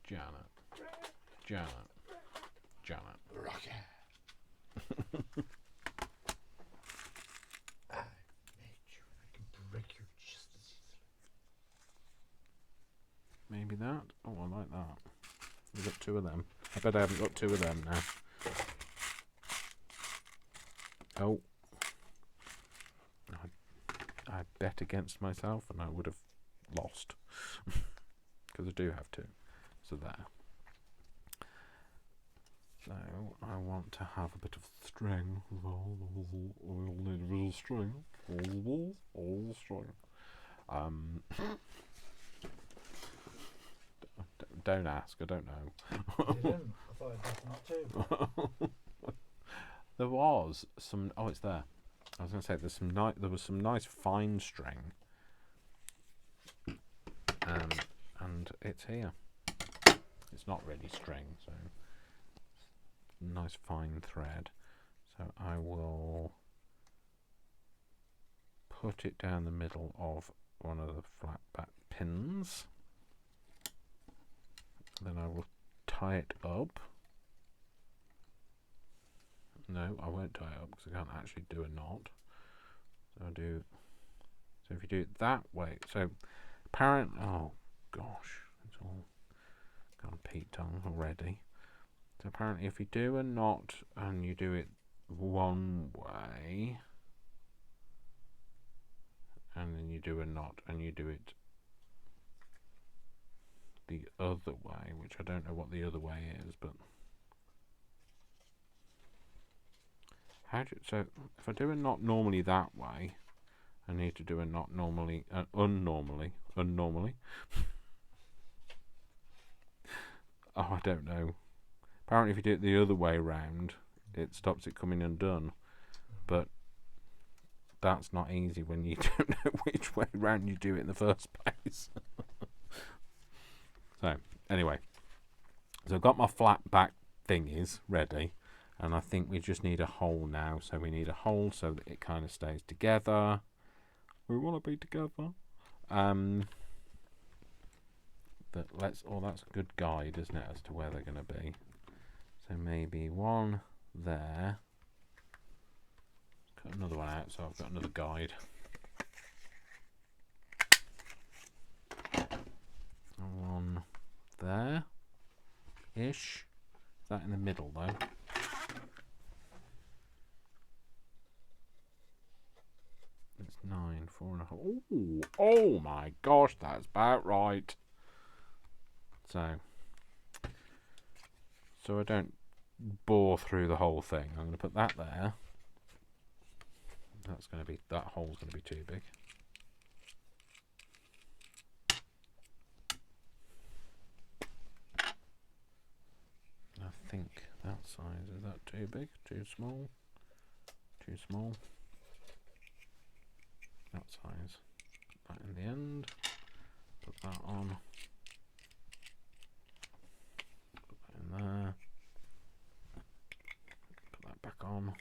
A: Janet.
B: Brad.
A: Janet. Janet.
B: Rocket. I made you and I can break you just as easily.
A: Maybe that? Oh, I like that. We've got two of them. I bet I haven't got two of them now. Oh. I bet against myself and I would have lost. Because I do have two. So there. So I want to have a bit of string. We'll need a bit of string. All string. Don't ask. I don't know.
B: You didn't? I thought it was not too.
A: There was some. Oh, it's there. I was going to say there was some nice fine string. And it's here. It's not really string, so nice fine thread. So I will put it down the middle of one of the flat back pins. Then I will tie it up. No, I won't tie it up because I can't actually do a knot. So I'll do. So if you do it that way, so apparently, oh gosh, it's all gone Pete tongue already. So apparently, if you do a knot and you do it one way, and then you do a knot and you do it the other way, which I don't know what the other way is, but so if I do a knot normally that way, I need to do a knot normally, unnormally. Oh, I don't know. Apparently, if you do it the other way round, it stops it coming undone. But that's not easy when you don't know which way round you do it in the first place. So, anyway. So I've got my flat back thingies ready. And I think we just need a hole now. So we need a hole so that it kind of stays together. We want to be together. But that's a good guide, isn't it, as to where they're going to be. So maybe one there. Cut another one out, so I've got another guide. And one there-ish. Is that in the middle, though? It's 9, 4.5. Ooh, oh my gosh, that's about right. So I don't bore through the whole thing. I'm going to put that there. That hole's going to be too big. I think that size, is that too big? Too small? Too small? That size. Put that in the end. Put that on. Put that in there. Put that back on.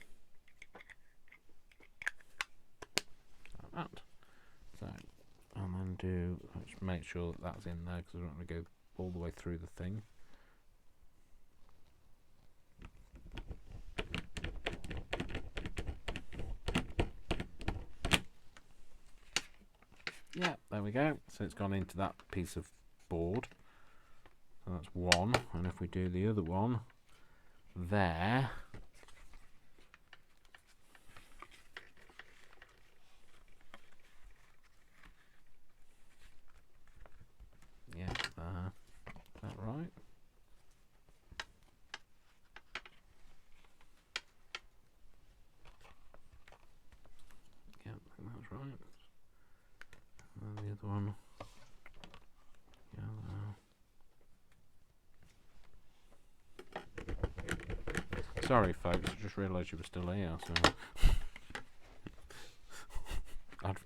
A: Like that. So, and then let's make sure that that's in there because I don't want to go all the way through the thing. Yeah, there we go. So it's gone into that piece of board. So that's one. And if we do the other one there. Yeah, is that right? Yeah, I think that's right. And the other one. Yeah, sorry, folks. I just realised you were still here. So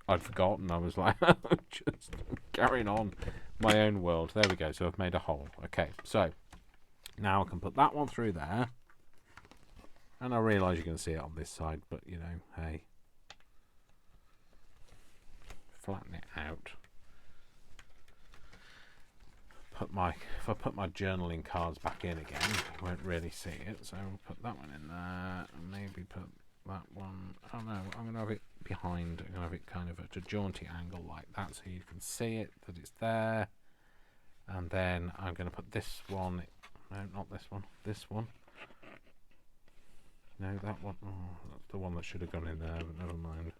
A: I'd forgotten. I was like, just carrying on. my own world. There we go. So I've made a hole. Okay, so now I can put that one through there. And I realise you can see it on this side, but you know, hey. Flatten it out. If I put my journaling cards back in again, you won't really see it. So I'll put that one in there, and maybe put that one. Oh no, I'm going to have it behind. I'm going to have it kind of at a jaunty angle like that, so you can see it, that it's there. And then I'm going to put this one. No, not this one. This one. No, that one. Oh, that's the one that should have gone in there, but never mind.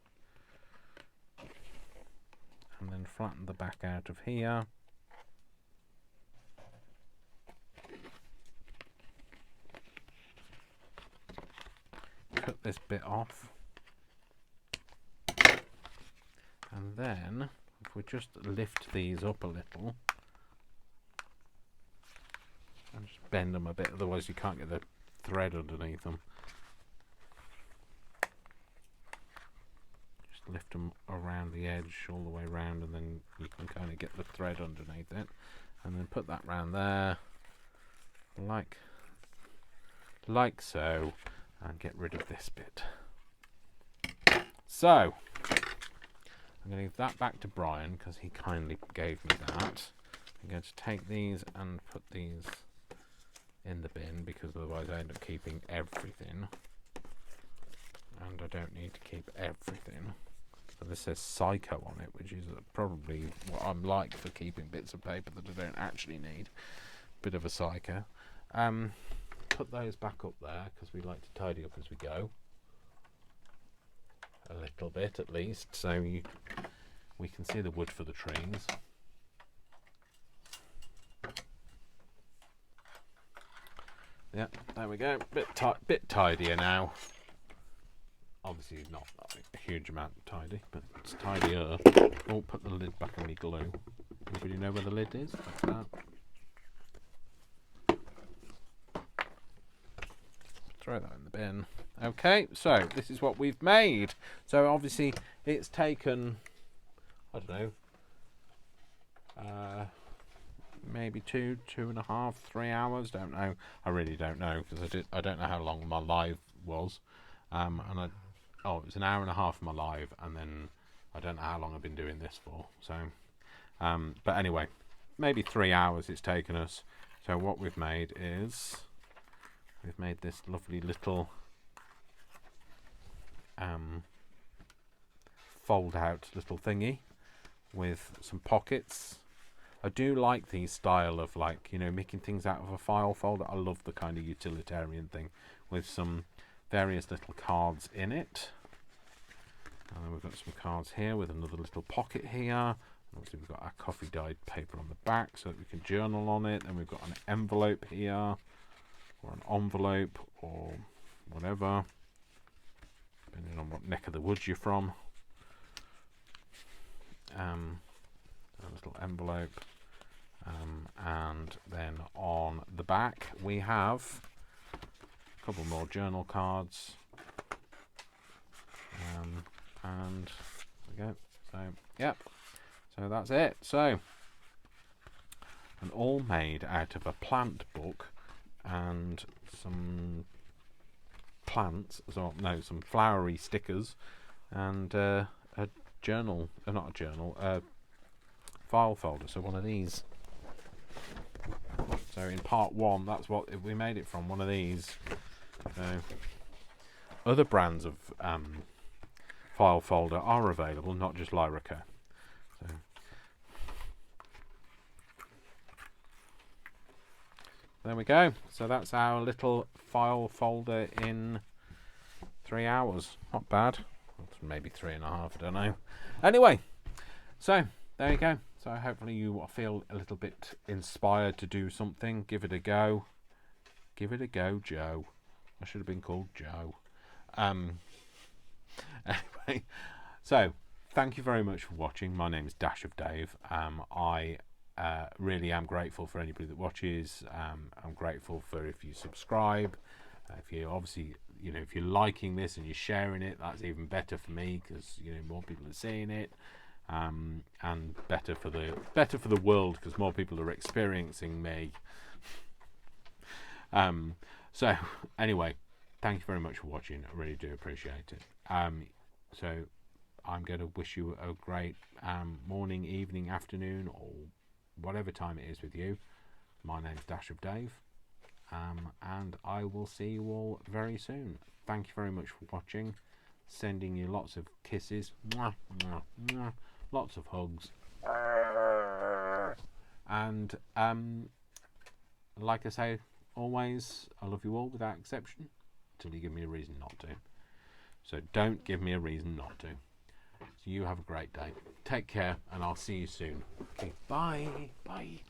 A: And then flatten the back out of here. Cut this bit off. And then, if we just lift these up a little, and just bend them a bit, otherwise you can't get the thread underneath them. Just lift them around the edge all the way around, and then you can kind of get the thread underneath it. And then put that round there, like so, and get rid of this bit. So I'm going to give that back to Brian because he kindly gave me that. I'm going to take these and put these in the bin because otherwise I end up keeping everything, and I don't need to keep everything. So this says Psycho on it, which is probably what I'm like for keeping bits of paper that I don't actually need. Bit of a psycho. Put those back up there because we like to tidy up as we go. A little bit at least, so we can see the wood for the trees. Yeah, there we go. Bit tidier now. Obviously not a huge amount tidy, but it's tidier. Oh, put the lid back on the glue. Anybody know where the lid is? Like that. Throw that in the bin. Okay, so this is what we've made. So obviously it's taken, I don't know, maybe 2.5, 3 hours. Don't know. I really don't know because I don't know how long my live was. It was an hour and a half for my live, and then I don't know how long I've been doing this for. So, but anyway, maybe 3 hours it's taken us. So what we've made is we've made this lovely little fold out little thingy with some pockets. I do like the style of, like, you know, making things out of a file folder. I love the kind of utilitarian thing with some various little cards in it. And then we've got some cards here with another little pocket here. And obviously we've got our coffee dyed paper on the back so that we can journal on it. Then we've got an envelope here, or an envelope, or whatever, depending on what neck of the woods you're from. A little envelope, and then on the back we have a couple more journal cards, and there we go. So yep, so that's it. So, and all made out of a plant book and some plants, some flowery stickers, and a journal, not a journal, a file folder. So one of these. So in part one, that's what we made it from, one of these. So other brands of file folder are available, not just Lyrica. So there we go. So that's our little file folder in 3 hours. Not bad. Maybe 3.5, I don't know. Anyway, so there you go. So hopefully you feel a little bit inspired to do something. Give it a go. Give it a go, Joe. I should have been called Joe. Anyway, so thank you very much for watching. My name is Dash of Dave. I really am grateful for anybody that watches. I'm grateful for if you subscribe. If you obviously, you know, if you're liking this and you're sharing it, that's even better for me because, you know, more people are seeing it. and better for the world, because more people are experiencing me. So anyway, thank you very much for watching. I really do appreciate it. So I'm going to wish you a great morning, evening, afternoon, or whatever time it is with you. My name's Dash of Dave, and I will see you all very soon. Thank you very much for watching. Sending you lots of kisses, mwah, mwah, mwah, lots of hugs, and like I say always, I love you all without exception until you give me a reason not to. So don't give me a reason not to. So you have a great day. Take care, and I'll see you soon. Okay, bye. Bye.